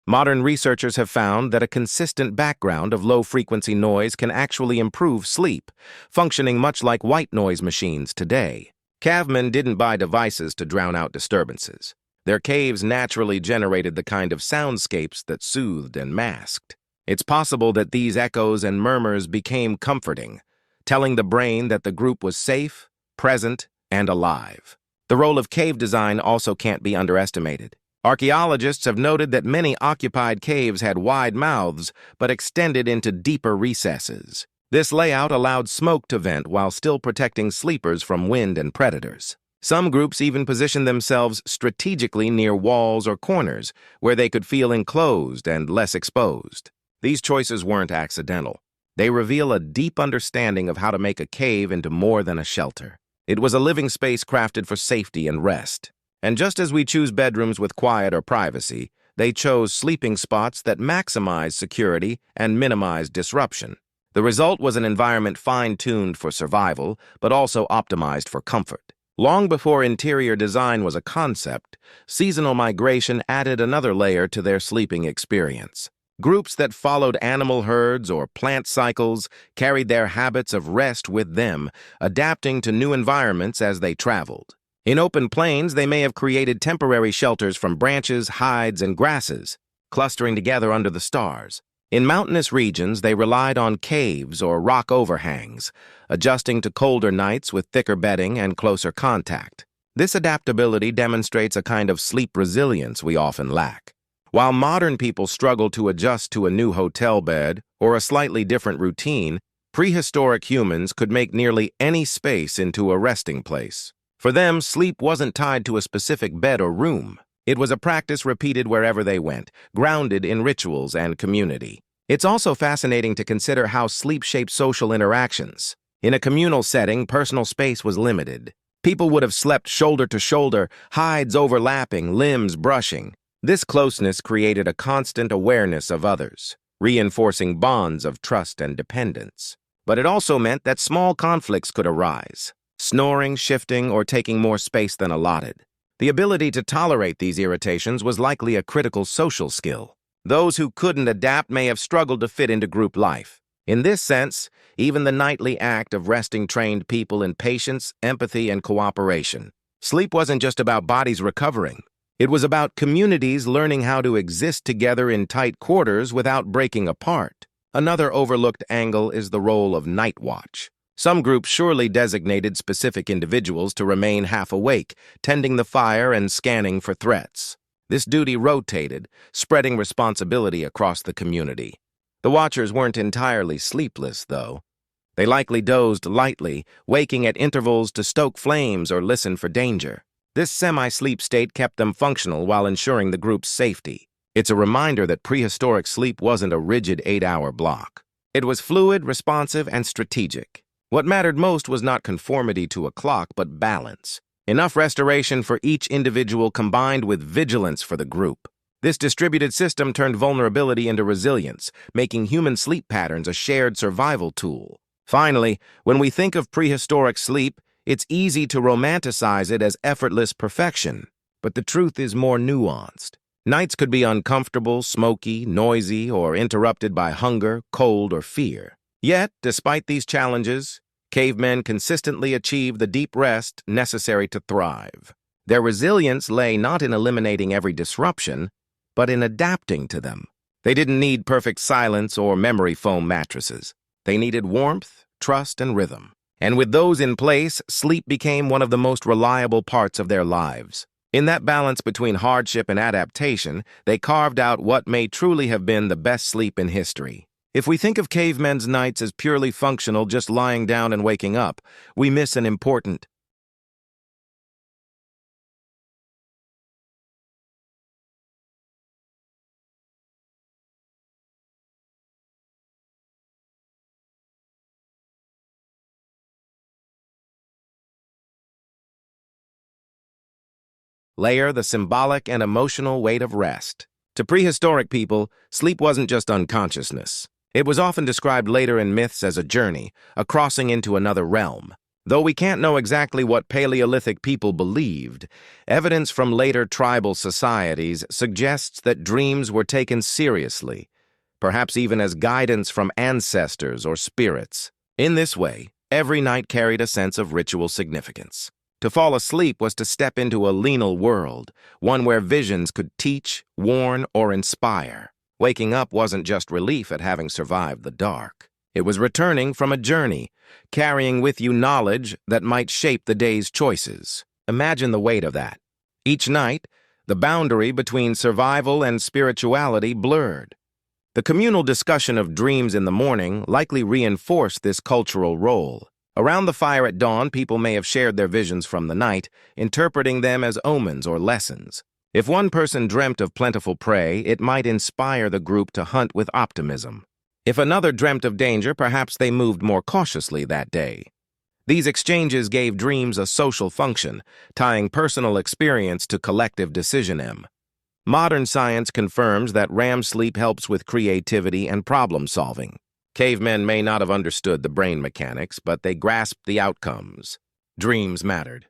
Modern researchers have found that a consistent background of low-frequency noise can actually improve sleep, functioning much like white noise machines today. Cavemen didn't buy devices to drown out disturbances. Their caves naturally generated the kind of soundscapes that soothed and masked. It's possible that these echoes and murmurs became comforting, telling the brain that the group was safe, present, and alive. The role of cave design also can't be underestimated. Archaeologists have noted that many occupied caves had wide mouths, but extended into deeper recesses. This layout allowed smoke to vent while still protecting sleepers from wind and predators. Some groups even positioned themselves strategically near walls or corners, where they could feel enclosed and less exposed. These choices weren't accidental. They reveal a deep understanding of how to make a cave into more than a shelter. It was a living space crafted for safety and rest. And just as we choose bedrooms with quiet or privacy, they chose sleeping spots that maximize security and minimize disruption. The result was an environment fine-tuned for survival, but also optimized for comfort. Long before interior design was a concept, seasonal migration added another layer to their sleeping experience. Groups that followed animal herds or plant cycles carried their habits of rest with them, adapting to new environments as they traveled. In open plains, they may have created temporary shelters from branches, hides, and grasses, clustering together under the stars. In mountainous regions, they relied on caves or rock overhangs, adjusting to colder nights with thicker bedding and closer contact. This adaptability demonstrates a kind of sleep resilience we often lack. While modern people struggle to adjust to a new hotel bed or a slightly different routine, prehistoric humans could make nearly any space into a resting place. For them, sleep wasn't tied to a specific bed or room. It was a practice repeated wherever they went, grounded in rituals and community. It's also fascinating to consider how sleep shaped social interactions. In a communal setting, personal space was limited. People would have slept shoulder to shoulder, hides overlapping, limbs brushing. This closeness created a constant awareness of others, reinforcing bonds of trust and dependence. But it also meant that small conflicts could arise, snoring, shifting, or taking more space than allotted. The ability to tolerate these irritations was likely a critical social skill. Those who couldn't adapt may have struggled to fit into group life. In this sense, even the nightly act of resting trained people in patience, empathy, and cooperation. Sleep wasn't just about bodies recovering. It was about communities learning how to exist together in tight quarters without breaking apart. Another overlooked angle is the role of night watch. Some groups surely designated specific individuals to remain half awake, tending the fire and scanning for threats. This duty rotated, spreading responsibility across the community. The watchers weren't entirely sleepless, though. They likely dozed lightly, waking at intervals to stoke flames or listen for danger. This semi-sleep state kept them functional while ensuring the group's safety. It's a reminder that prehistoric sleep wasn't a rigid 8-hour block. It was fluid, responsive, and strategic. What mattered most was not conformity to a clock, but balance. Enough restoration for each individual combined with vigilance for the group. This distributed system turned vulnerability into resilience, making human sleep patterns a shared survival tool. Finally, when we think of prehistoric sleep, it's easy to romanticize it as effortless perfection. But the truth is more nuanced. Nights could be uncomfortable, smoky, noisy, or interrupted by hunger, cold, or fear. Yet, despite these challenges, cavemen consistently achieved the deep rest necessary to thrive. Their resilience lay not in eliminating every disruption, but in adapting to them. They didn't need perfect silence or memory foam mattresses. They needed warmth, trust, and rhythm. And with those in place, sleep became one of the most reliable parts of their lives. In that balance between hardship and adaptation, they carved out what may truly have been the best sleep in history. If we think of cavemen's nights as purely functional, just lying down and waking up, we miss an important layer: the symbolic and emotional weight of rest. To prehistoric people, sleep wasn't just unconsciousness. It was often described later in myths as a journey, a crossing into another realm. Though we can't know exactly what Paleolithic people believed, evidence from later tribal societies suggests that dreams were taken seriously, perhaps even as guidance from ancestors or spirits. In this way, every night carried a sense of ritual significance. To fall asleep was to step into a liminal world, one where visions could teach, warn, or inspire. Waking up wasn't just relief at having survived the dark. It was returning from a journey, carrying with you knowledge that might shape the day's choices. Imagine the weight of that. Each night, the boundary between survival and spirituality blurred. The communal discussion of dreams in the morning likely reinforced this cultural role. Around the fire at dawn, people may have shared their visions from the night, interpreting them as omens or lessons. If one person dreamt of plentiful prey, it might inspire the group to hunt with optimism. If another dreamt of danger, perhaps they moved more cautiously that day. These exchanges gave dreams a social function, tying personal experience to collective decision. Modern science confirms that REM sleep helps with creativity and problem-solving. Cavemen may not have understood the brain mechanics, but they grasped the outcomes. Dreams mattered.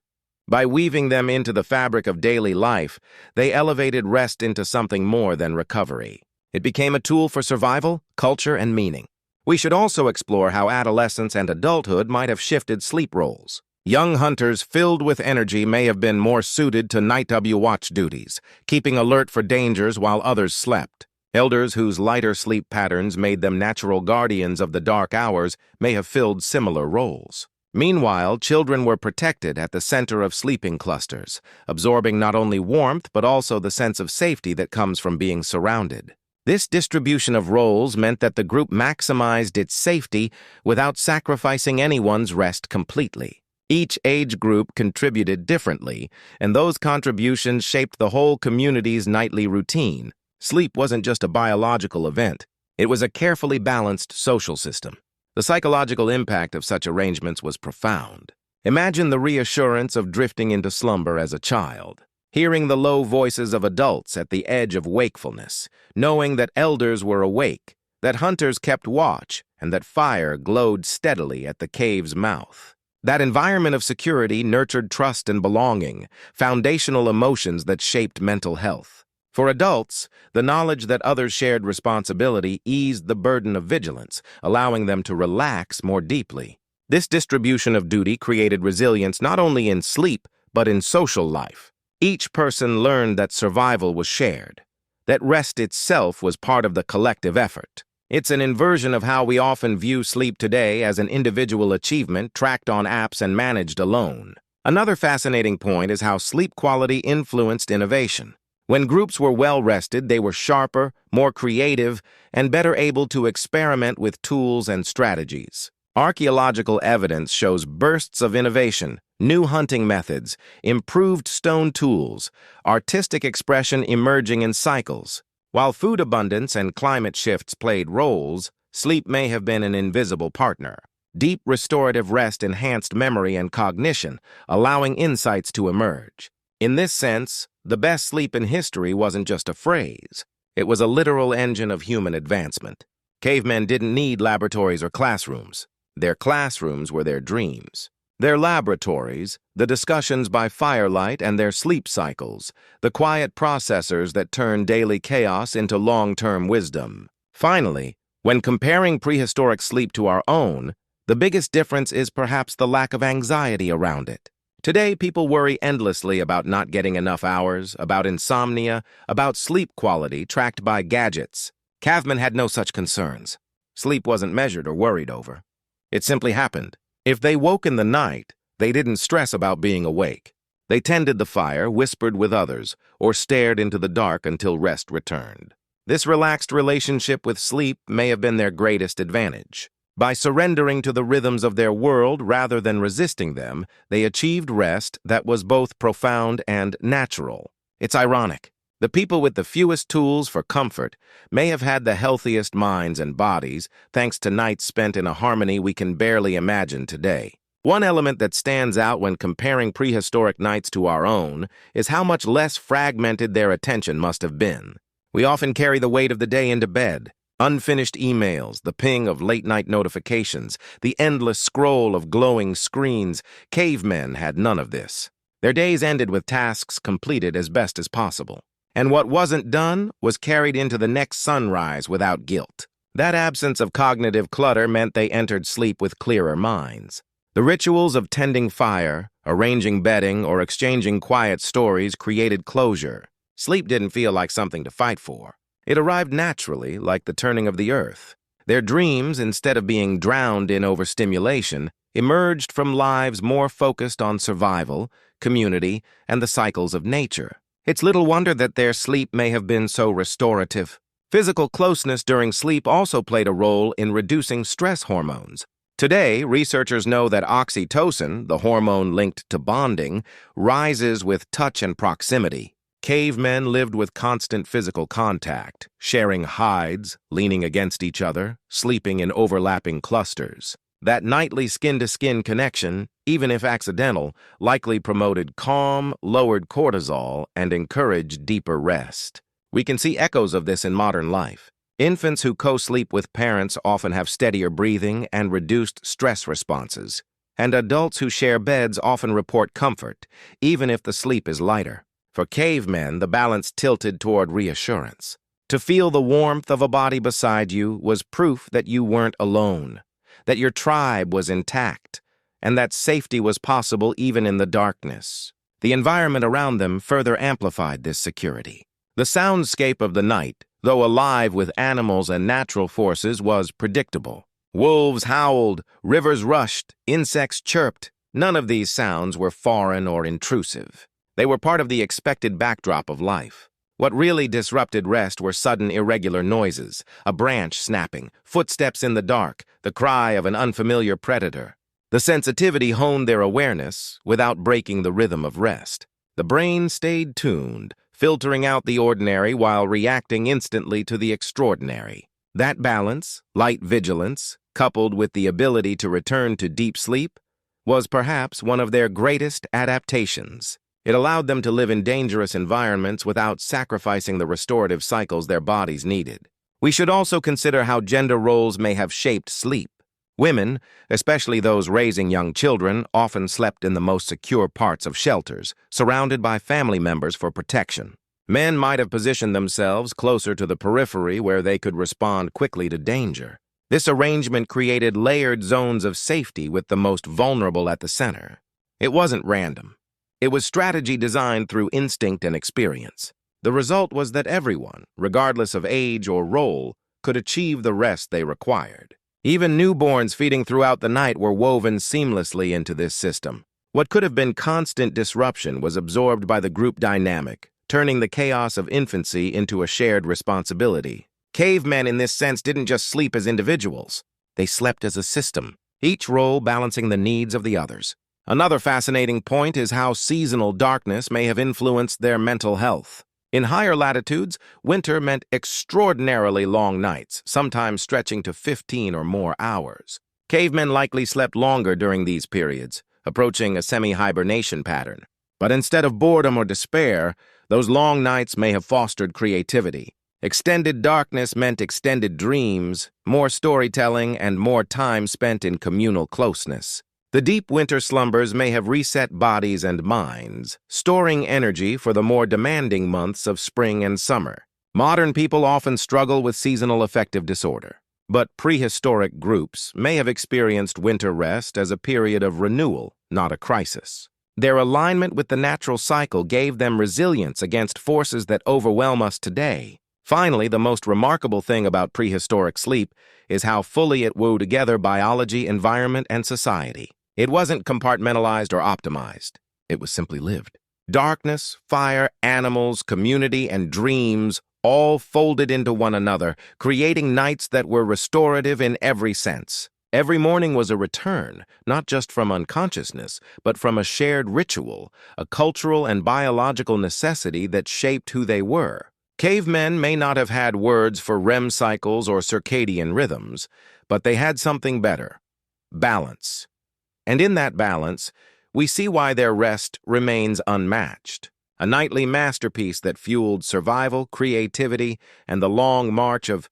By weaving them into the fabric of daily life, they elevated rest into something more than recovery. It became a tool for survival, culture, and meaning. We should also explore how adolescence and adulthood might have shifted sleep roles. Young hunters filled with energy may have been more suited to night watch duties, keeping alert for dangers while others slept. Elders whose lighter sleep patterns made them natural guardians of the dark hours may have filled similar roles. Meanwhile, children were protected at the center of sleeping clusters, absorbing not only warmth but also the sense of safety that comes from being surrounded. This distribution of roles meant that the group maximized its safety without sacrificing anyone's rest completely. Each age group contributed differently, and those contributions shaped the whole community's nightly routine. Sleep wasn't just a biological event. It was a carefully balanced social system. The psychological impact of such arrangements was profound. Imagine the reassurance of drifting into slumber as a child, hearing the low voices of adults at the edge of wakefulness, knowing that elders were awake, that hunters kept watch, and that fire glowed steadily at the cave's mouth. That environment of security nurtured trust and belonging, foundational emotions that shaped mental health. For adults, the knowledge that others shared responsibility eased the burden of vigilance, allowing them to relax more deeply. This distribution of duty created resilience not only in sleep, but in social life. Each person learned that survival was shared, that rest itself was part of the collective effort. It's an inversion of how we often view sleep today as an individual achievement tracked on apps and managed alone. Another fascinating point is how sleep quality influenced innovation. When groups were well-rested, they were sharper, more creative, and better able to experiment with tools and strategies. Archaeological evidence shows bursts of innovation, new hunting methods, improved stone tools, artistic expression emerging in cycles. While food abundance and climate shifts played roles, sleep may have been an invisible partner. Deep restorative rest enhanced memory and cognition, allowing insights to emerge. In this sense, the best sleep in history wasn't just a phrase. It was a literal engine of human advancement. Cavemen didn't need laboratories or classrooms. Their classrooms were their dreams. Their laboratories, the discussions by firelight, and their sleep cycles, the quiet processors that turn daily chaos into long-term wisdom. Finally, when comparing prehistoric sleep to our own, the biggest difference is perhaps the lack of anxiety around it. Today, people worry endlessly about not getting enough hours, about insomnia, about sleep quality tracked by gadgets. Cavemen had no such concerns. Sleep wasn't measured or worried over. It simply happened. If they woke in the night, they didn't stress about being awake. They tended the fire, whispered with others, or stared into the dark until rest returned. This relaxed relationship with sleep may have been their greatest advantage. By surrendering to the rhythms of their world rather than resisting them, they achieved rest that was both profound and natural. It's ironic. The people with the fewest tools for comfort may have had the healthiest minds and bodies, thanks to nights spent in a harmony we can barely imagine today. One element that stands out when comparing prehistoric nights to our own is how much less fragmented their attention must have been. We often carry the weight of the day into bed. Unfinished emails, the ping of late-night notifications, the endless scroll of glowing screens. Cavemen had none of this. Their days ended with tasks completed as best as possible. And what wasn't done was carried into the next sunrise without guilt. That absence of cognitive clutter meant they entered sleep with clearer minds. The rituals of tending fire, arranging bedding, or exchanging quiet stories created closure. Sleep didn't feel like something to fight for. It arrived naturally, like the turning of the earth. Their dreams, instead of being drowned in overstimulation, emerged from lives more focused on survival, community, and the cycles of nature. It's little wonder that their sleep may have been so restorative. Physical closeness during sleep also played a role in reducing stress hormones. Today, researchers know that oxytocin, the hormone linked to bonding, rises with touch and proximity. Cavemen lived with constant physical contact, sharing hides, leaning against each other, sleeping in overlapping clusters. That nightly skin-to-skin connection, even if accidental, likely promoted calm, lowered cortisol, and encouraged deeper rest. We can see echoes of this in modern life. Infants who co-sleep with parents often have steadier breathing and reduced stress responses, and adults who share beds often report comfort, even if the sleep is lighter. For cavemen, the balance tilted toward reassurance. To feel the warmth of a body beside you was proof that you weren't alone, that your tribe was intact, and that safety was possible even in the darkness. The environment around them further amplified this security. The soundscape of the night, though alive with animals and natural forces, was predictable. Wolves howled, rivers rushed, insects chirped. None of these sounds were foreign or intrusive. They were part of the expected backdrop of life. What really disrupted rest were sudden irregular noises, a branch snapping, footsteps in the dark, the cry of an unfamiliar predator. The sensitivity honed their awareness without breaking the rhythm of rest. The brain stayed tuned, filtering out the ordinary while reacting instantly to the extraordinary. That balance, light vigilance, coupled with the ability to return to deep sleep, was perhaps one of their greatest adaptations. It allowed them to live in dangerous environments without sacrificing the restorative cycles their bodies needed. We should also consider how gender roles may have shaped sleep. Women, especially those raising young children, often slept in the most secure parts of shelters, surrounded by family members for protection. Men might have positioned themselves closer to the periphery where they could respond quickly to danger. This arrangement created layered zones of safety with the most vulnerable at the center. It wasn't random. It was strategy designed through instinct and experience. The result was that everyone, regardless of age or role, could achieve the rest they required. Even newborns feeding throughout the night were woven seamlessly into this system. What could have been constant disruption was absorbed by the group dynamic, turning the chaos of infancy into a shared responsibility. Cavemen in this sense didn't just sleep as individuals. They slept as a system, each role balancing the needs of the others. Another fascinating point is how seasonal darkness may have influenced their mental health. In higher latitudes, winter meant extraordinarily long nights, sometimes stretching to 15 or more hours. Cavemen likely slept longer during these periods, approaching a semi-hibernation pattern. But instead of boredom or despair, those long nights may have fostered creativity. Extended darkness meant extended dreams, more storytelling, and more time spent in communal closeness. The deep winter slumbers may have reset bodies and minds, storing energy for the more demanding months of spring and summer. Modern people often struggle with seasonal affective disorder, but prehistoric groups may have experienced winter rest as a period of renewal, not a crisis. Their alignment with the natural cycle gave them resilience against forces that overwhelm us today. Finally, the most remarkable thing about prehistoric sleep is how fully it wove together biology, environment, and society. It wasn't compartmentalized or optimized. It was simply lived. Darkness, fire, animals, community, and dreams all folded into one another, creating nights that were restorative in every sense. Every morning was a return, not just from unconsciousness, but from a shared ritual, a cultural and biological necessity that shaped who they were. Cavemen may not have had words for REM cycles or circadian rhythms, but they had something better: balance. And in that balance, we see why their rest remains unmatched. A nightly masterpiece that fueled survival, creativity, and the long march of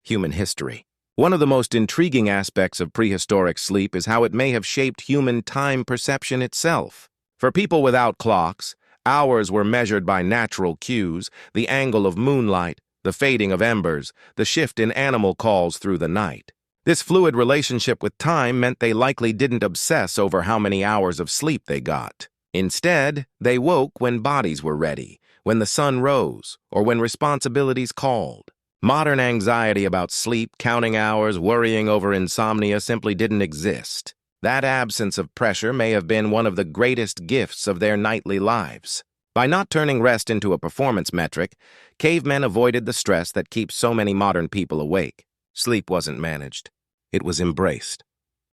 human history. One of the most intriguing aspects of prehistoric sleep is how it may have shaped human time perception itself. For people without clocks, hours were measured by natural cues: the angle of moonlight, the fading of embers, the shift in animal calls through the night. This fluid relationship with time meant they likely didn't obsess over how many hours of sleep they got. Instead, they woke when bodies were ready, when the sun rose, or when responsibilities called. Modern anxiety about sleep, counting hours, worrying over insomnia simply didn't exist. That absence of pressure may have been one of the greatest gifts of their nightly lives. By not turning rest into a performance metric, cavemen avoided the stress that keeps so many modern people awake. Sleep wasn't managed. It was embraced.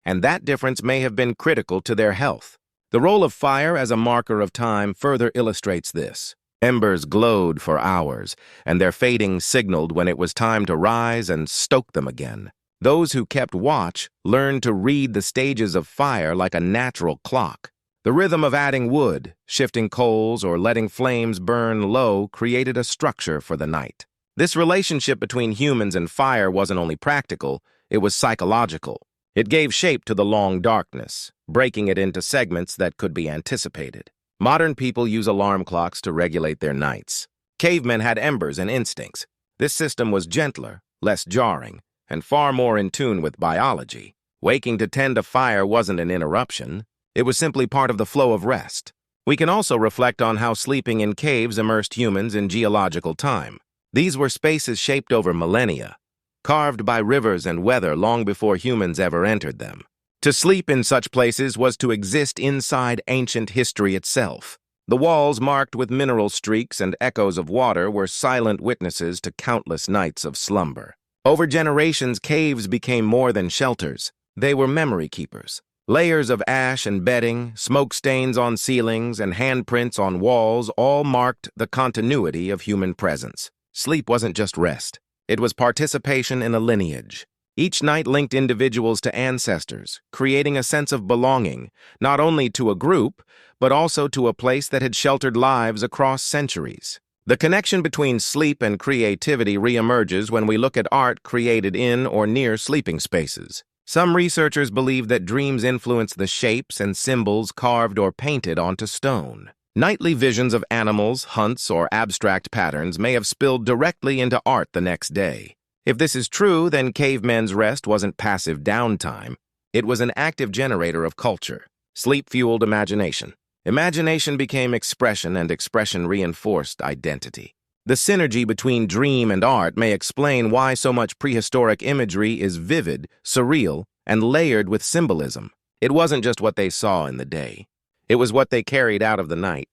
And that difference may have been critical to their health. The role of fire as a marker of time further illustrates this. Embers glowed for hours, and their fading signaled when it was time to rise and stoke them again. Those who kept watch learned to read the stages of fire like a natural clock. The rhythm of adding wood, shifting coals, or letting flames burn low created a structure for the night. This relationship between humans and fire wasn't only practical, it was psychological. It gave shape to the long darkness, breaking it into segments that could be anticipated. Modern people use alarm clocks to regulate their nights. Cavemen had embers and instincts. This system was gentler, less jarring, and far more in tune with biology. Waking to tend a fire wasn't an interruption. It was simply part of the flow of rest. We can also reflect on how sleeping in caves immersed humans in geological time. These were spaces shaped over millennia, carved by rivers and weather long before humans ever entered them. To sleep in such places was to exist inside ancient history itself. The walls, marked with mineral streaks and echoes of water, were silent witnesses to countless nights of slumber. Over generations, caves became more than shelters. They were memory keepers. Layers of ash and bedding, smoke stains on ceilings, and handprints on walls all marked the continuity of human presence. Sleep wasn't just rest. It was participation in a lineage. Each night linked individuals to ancestors, creating a sense of belonging, not only to a group, but also to a place that had sheltered lives across centuries. The connection between sleep and creativity reemerges when we look at art created in or near sleeping spaces. Some researchers believe that dreams influence the shapes and symbols carved or painted onto stone. Nightly visions of animals, hunts, or abstract patterns may have spilled directly into art the next day. If this is true, then cavemen's rest wasn't passive downtime. It was an active generator of culture. Sleep fueled imagination. Imagination became expression, and expression reinforced identity. The synergy between dream and art may explain why so much prehistoric imagery is vivid, surreal, and layered with symbolism. It wasn't just what they saw in the day. It was what they carried out of the night.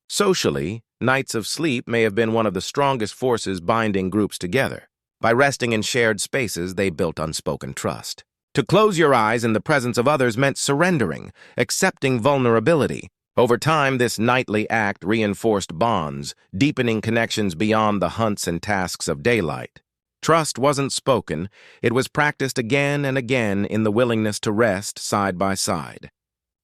Socially, nights of sleep may have been one of the strongest forces binding groups together. By resting in shared spaces, they built unspoken trust. To close your eyes in the presence of others meant surrendering, accepting vulnerability. Over time, this nightly act reinforced bonds, deepening connections beyond the hunts and tasks of daylight. Trust wasn't spoken, it was practiced again and again in the willingness to rest side by side.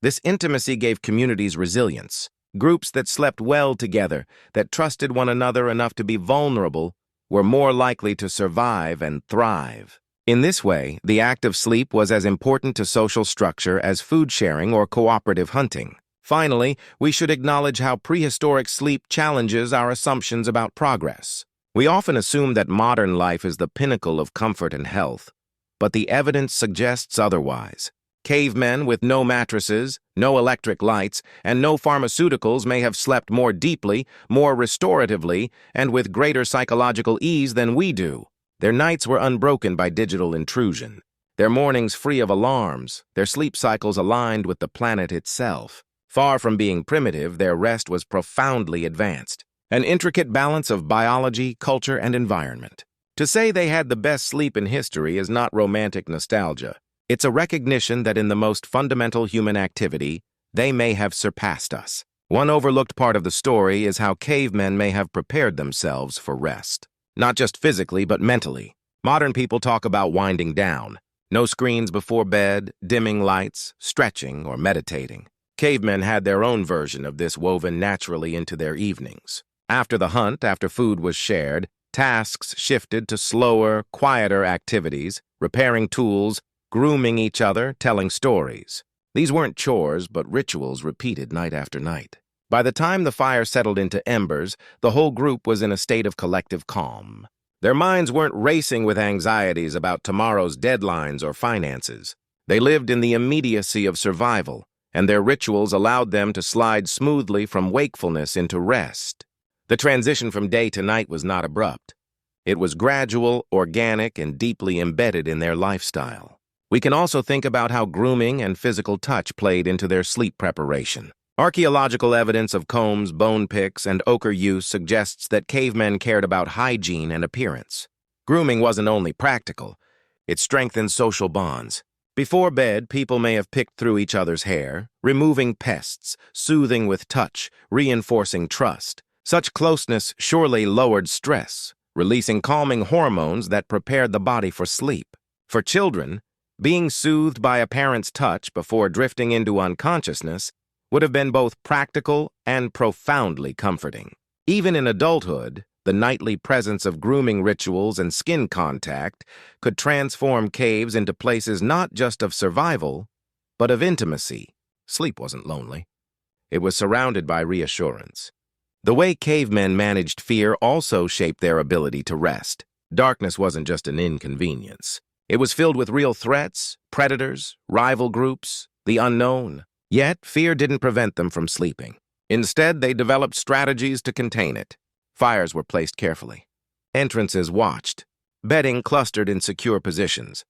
This intimacy gave communities resilience, groups that slept well together, that trusted one another enough to be vulnerable, were more likely to survive and thrive. In this way, the act of sleep was as important to social structure as food sharing or cooperative hunting. Finally, we should acknowledge how prehistoric sleep challenges our assumptions about progress. We often assume that modern life is the pinnacle of comfort and health, but the evidence suggests otherwise. Cavemen with no mattresses, no electric lights, and no pharmaceuticals may have slept more deeply, more restoratively, and with greater psychological ease than we do. Their nights were unbroken by digital intrusion, their mornings free of alarms, their sleep cycles aligned with the planet itself. Far from being primitive, their rest was profoundly advanced, an intricate balance of biology, culture, and environment. To say they had the best sleep in history is not romantic nostalgia. It's a recognition that in the most fundamental human activity, they may have surpassed us. One overlooked part of the story is how cavemen may have prepared themselves for rest. Not just physically, but mentally. Modern people talk about winding down. No screens before bed, dimming lights, stretching, or meditating. Cavemen had their own version of this woven naturally into their evenings. After the hunt, after food was shared, tasks shifted to slower, quieter activities, repairing tools, grooming each other, telling stories. These weren't chores, but rituals repeated night after night. By the time the fire settled into embers, the whole group was in a state of collective calm. Their minds weren't racing with anxieties about tomorrow's deadlines or finances. They lived in the immediacy of survival, and their rituals allowed them to slide smoothly from wakefulness into rest. The transition from day to night was not abrupt. It was gradual, organic, and deeply embedded in their lifestyle. We can also think about how grooming and physical touch played into their sleep preparation. Archaeological evidence of combs, bone picks, and ochre use suggests that cavemen cared about hygiene and appearance. Grooming wasn't only practical, it strengthened social bonds. Before bed, people may have picked through each other's hair, removing pests, soothing with touch, reinforcing trust. Such closeness surely lowered stress, releasing calming hormones that prepared the body for sleep. For children, being soothed by a parent's touch before drifting into unconsciousness would have been both practical and profoundly comforting. Even in adulthood, The nightly presence of grooming rituals and skin contact could transform caves into places not just of survival, but of intimacy. Sleep wasn't lonely. It was surrounded by reassurance. The way cavemen managed fear also shaped their ability to rest. Darkness wasn't just an inconvenience. It was filled with real threats, predators, rival groups, the unknown. Yet, fear didn't prevent them from sleeping. Instead, they developed strategies to contain it. Fires were placed carefully. Entrances watched. Bedding clustered in secure positions.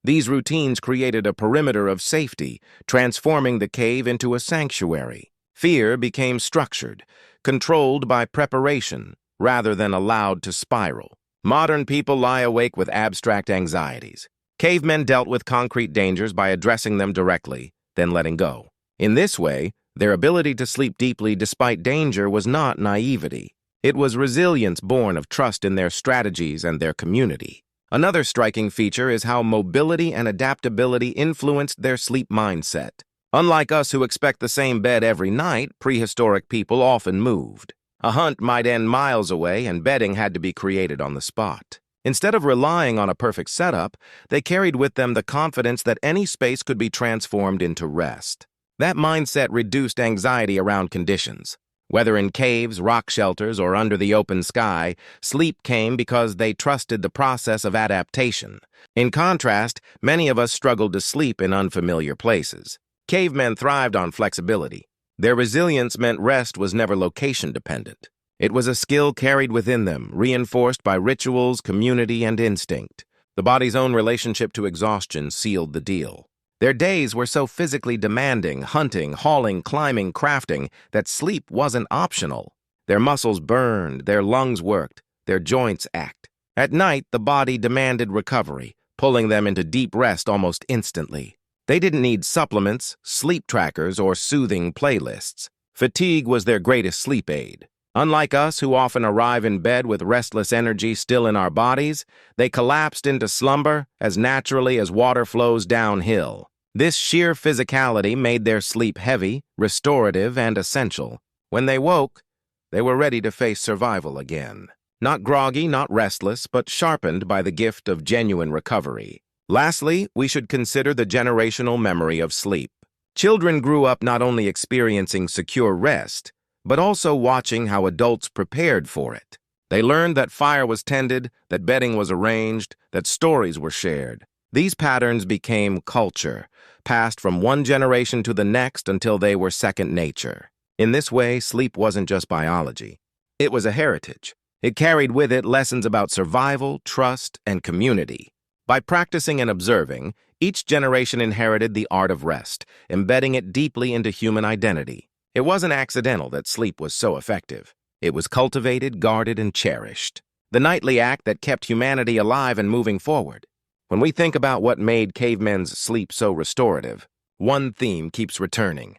These routines created a perimeter of safety, transforming the cave into a sanctuary. Fear became structured, controlled by preparation, rather than allowed to spiral. Modern people lie awake with abstract anxieties. Cavemen dealt with concrete dangers by addressing them directly, then letting go. In this way, their ability to sleep deeply despite danger was not naivety. It was resilience born of trust in their strategies and their community. Another striking feature is how mobility and adaptability influenced their sleep mindset. Unlike us who expect the same bed every night, prehistoric people often moved. A hunt might end miles away and bedding had to be created on the spot. Instead of relying on a perfect setup, they carried with them the confidence that any space could be transformed into rest. That mindset reduced anxiety around conditions. Whether in caves, rock shelters, or under the open sky, sleep came because they trusted the process of adaptation. In contrast, many of us struggled to sleep in unfamiliar places. Cavemen thrived on flexibility. Their resilience meant rest was never location-dependent. It was a skill carried within them, reinforced by rituals, community, and instinct. The body's own relationship to exhaustion sealed the deal. Their days were so physically demanding, hunting, hauling, climbing, crafting, that sleep wasn't optional. Their muscles burned, their lungs worked, their joints ached. At night, the body demanded recovery, pulling them into deep rest almost instantly. They didn't need supplements, sleep trackers, or soothing playlists. Fatigue was their greatest sleep aid. Unlike us, who often arrive in bed with restless energy still in our bodies, they collapsed into slumber as naturally as water flows downhill. This sheer physicality made their sleep heavy, restorative, and essential. When they woke, they were ready to face survival again. Not groggy, not restless, but sharpened by the gift of genuine recovery. Lastly, we should consider the generational memory of sleep. Children grew up not only experiencing secure rest, but also watching how adults prepared for it. They learned that fire was tended, that bedding was arranged, that stories were shared. These patterns became culture, passed from one generation to the next until they were second nature. In this way, sleep wasn't just biology. It was a heritage. It carried with it lessons about survival, trust, and community. By practicing and observing, each generation inherited the art of rest, embedding it deeply into human identity. It wasn't accidental that sleep was so effective. It was cultivated, guarded, and cherished. The nightly act that kept humanity alive and moving forward. When we think about what made cavemen's sleep so restorative, one theme keeps returning: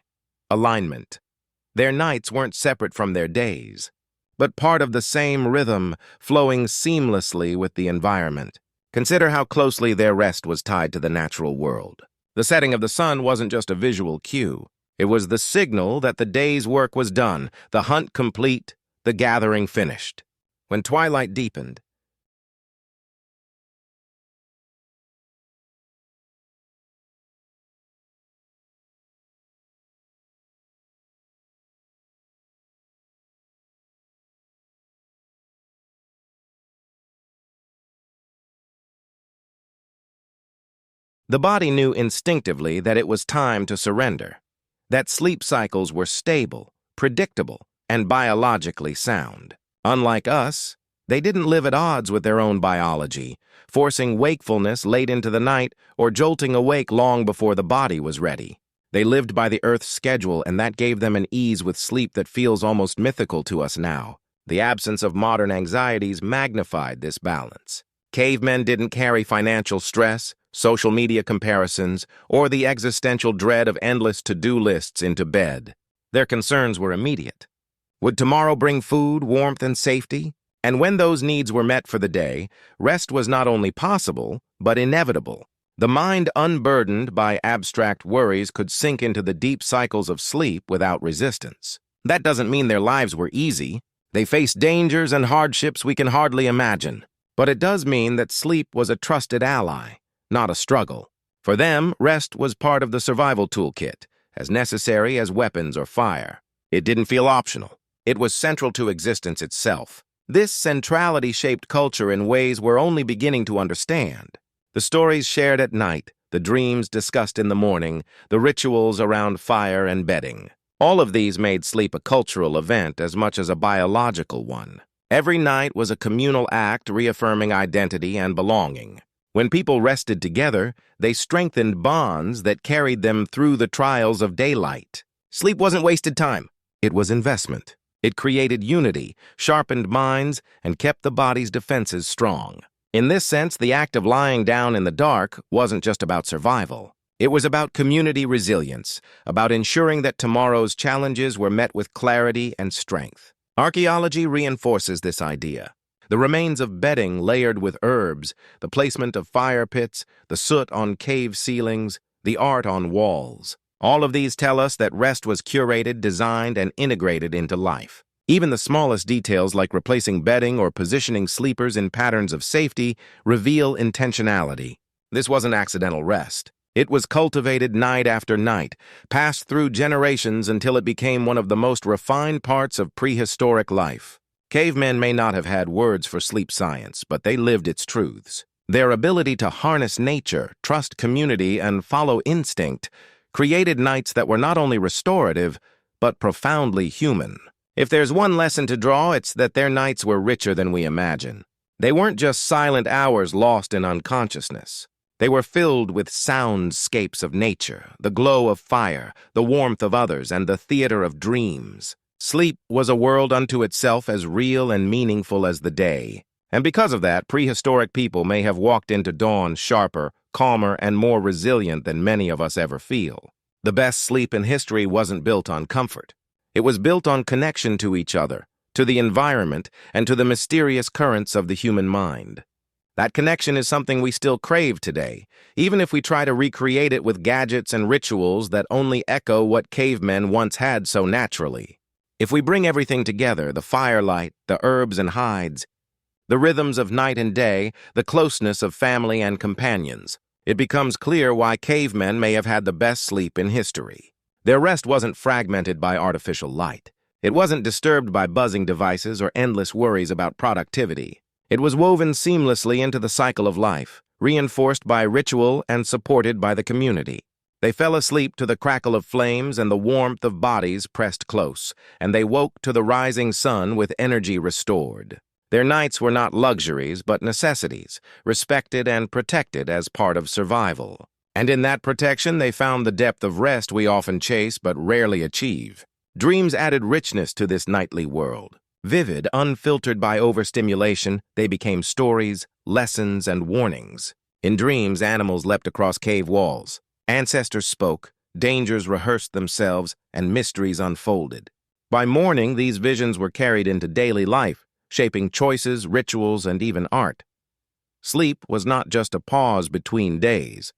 alignment. Their nights weren't separate from their days, but part of the same rhythm, flowing seamlessly with the environment. Consider how closely their rest was tied to the natural world. The setting of the sun wasn't just a visual cue. It was the signal that the day's work was done, the hunt complete, the gathering finished. When twilight deepened, the body knew instinctively that it was time to surrender, that sleep cycles were stable, predictable, and biologically sound. Unlike us, they didn't live at odds with their own biology, forcing wakefulness late into the night or jolting awake long before the body was ready. They lived by the Earth's schedule, and that gave them an ease with sleep that feels almost mythical to us now. The absence of modern anxieties magnified this balance. Cavemen didn't carry financial stress, social media comparisons, or the existential dread of endless to-do lists into bed. Their concerns were immediate. Would tomorrow bring food, warmth, and safety? And when those needs were met for the day, rest was not only possible, but inevitable. The mind unburdened by abstract worries could sink into the deep cycles of sleep without resistance. That doesn't mean their lives were easy. They faced dangers and hardships we can hardly imagine. But it does mean that sleep was a trusted ally, not a struggle. For them, rest was part of the survival toolkit, as necessary as weapons or fire. It didn't feel optional. It was central to existence itself. This centrality shaped culture in ways we're only beginning to understand. The stories shared at night, the dreams discussed in the morning, the rituals around fire and bedding. All of these made sleep a cultural event as much as a biological one. Every night was a communal act reaffirming identity and belonging. When people rested together, they strengthened bonds that carried them through the trials of daylight. Sleep wasn't wasted time. It was investment. It created unity, sharpened minds, and kept the body's defenses strong. In this sense, the act of lying down in the dark wasn't just about survival. It was about community resilience, about ensuring that tomorrow's challenges were met with clarity and strength. Archaeology reinforces this idea. The remains of bedding layered with herbs, the placement of fire pits, the soot on cave ceilings, the art on walls. All of these tell us that rest was curated, designed, and integrated into life. Even the smallest details like replacing bedding or positioning sleepers in patterns of safety reveal intentionality. This wasn't accidental rest. It was cultivated night after night, passed through generations until it became one of the most refined parts of prehistoric life. Cavemen may not have had words for sleep science, but they lived its truths. Their ability to harness nature, trust community, and follow instinct created nights that were not only restorative, but profoundly human. If there's one lesson to draw, it's that their nights were richer than we imagine. They weren't just silent hours lost in unconsciousness. They were filled with soundscapes of nature, the glow of fire, the warmth of others, and the theater of dreams. Sleep was a world unto itself as real and meaningful as the day. And because of that, prehistoric people may have walked into dawn sharper, calmer, and more resilient than many of us ever feel. The best sleep in history wasn't built on comfort. It was built on connection to each other, to the environment, and to the mysterious currents of the human mind. That connection is something we still crave today, even if we try to recreate it with gadgets and rituals that only echo what cavemen once had so naturally. If we bring everything together, the firelight, the herbs and hides, the rhythms of night and day, the closeness of family and companions, it becomes clear why cavemen may have had the best sleep in history. Their rest wasn't fragmented by artificial light. It wasn't disturbed by buzzing devices or endless worries about productivity. It was woven seamlessly into the cycle of life, reinforced by ritual and supported by the community. They fell asleep to the crackle of flames and the warmth of bodies pressed close, and they woke to the rising sun with energy restored. Their nights were not luxuries, but necessities, respected and protected as part of survival. And in that protection, they found the depth of rest we often chase but rarely achieve. Dreams added richness to this nightly world. Vivid, unfiltered by overstimulation, they became stories, lessons, and warnings. In dreams, animals leapt across cave walls. Ancestors spoke, dangers rehearsed themselves, and mysteries unfolded. By morning, these visions were carried into daily life, shaping choices, rituals, and even art. Sleep was not just a pause between days.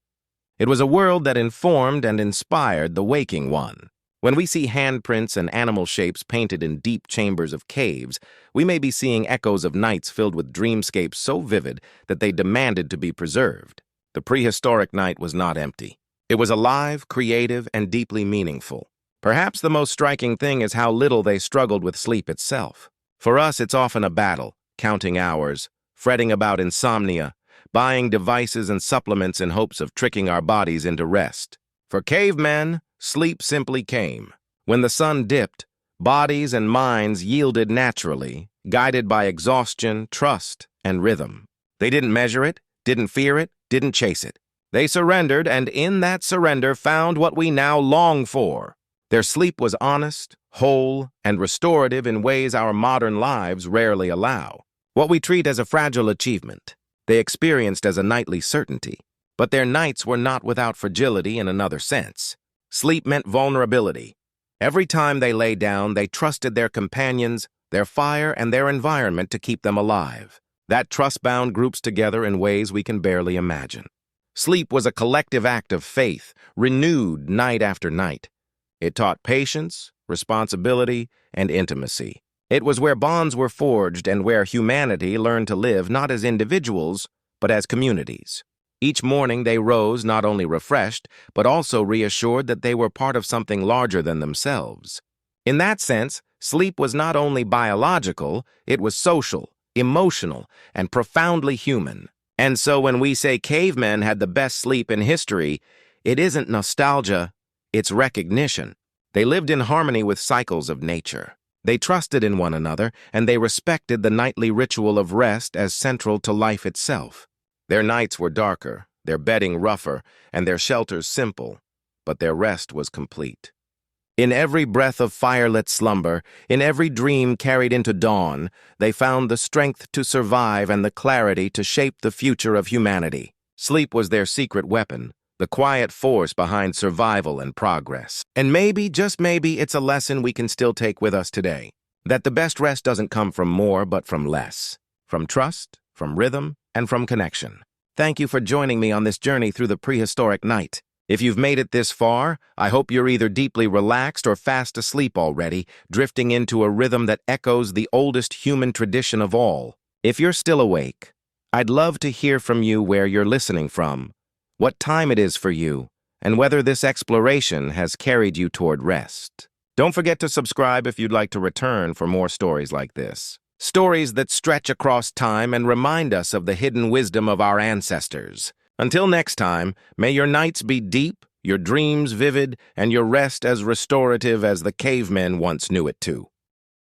It was a world that informed and inspired the waking one. When we see handprints and animal shapes painted in deep chambers of caves, we may be seeing echoes of nights filled with dreamscapes so vivid that they demanded to be preserved. The prehistoric night was not empty. It was alive, creative, and deeply meaningful. Perhaps the most striking thing is how little they struggled with sleep itself. For us, it's often a battle, counting hours, fretting about insomnia, buying devices and supplements in hopes of tricking our bodies into rest. For cavemen, sleep simply came. When the sun dipped, bodies and minds yielded naturally, guided by exhaustion, trust, and rhythm. They didn't measure it, didn't fear it, didn't chase it. They surrendered, and in that surrender found what we now long for. Their sleep was honest, whole, and restorative in ways our modern lives rarely allow. What we treat as a fragile achievement, they experienced as a nightly certainty. But their nights were not without fragility in another sense. Sleep meant vulnerability. Every time they lay down, they trusted their companions, their fire, and their environment to keep them alive. That trust bound groups together in ways we can barely imagine. Sleep was a collective act of faith, renewed night after night. It taught patience, responsibility, and intimacy. It was where bonds were forged and where humanity learned to live not as individuals, but as communities. Each morning they rose not only refreshed, but also reassured that they were part of something larger than themselves. In that sense, sleep was not only biological, it was social, emotional, and profoundly human. And so when we say cavemen had the best sleep in history, it isn't nostalgia, it's recognition. They lived in harmony with cycles of nature. They trusted in one another, and they respected the nightly ritual of rest as central to life itself. Their nights were darker, their bedding rougher, and their shelters simple, but their rest was complete. In every breath of firelit slumber, in every dream carried into dawn, they found the strength to survive and the clarity to shape the future of humanity. Sleep was their secret weapon, the quiet force behind survival and progress. And maybe, just maybe, it's a lesson we can still take with us today. That the best rest doesn't come from more, but from less. From trust, from rhythm, and from connection. Thank you for joining me on this journey through the prehistoric night. If you've made it this far, I hope you're either deeply relaxed or fast asleep already, drifting into a rhythm that echoes the oldest human tradition of all. If you're still awake, I'd love to hear from you where you're listening from, what time it is for you, and whether this exploration has carried you toward rest. Don't forget to subscribe if you'd like to return for more stories like this. Stories that stretch across time and remind us of the hidden wisdom of our ancestors. Until next time, may your nights be deep, your dreams vivid, and your rest as restorative as the cavemen once knew it to.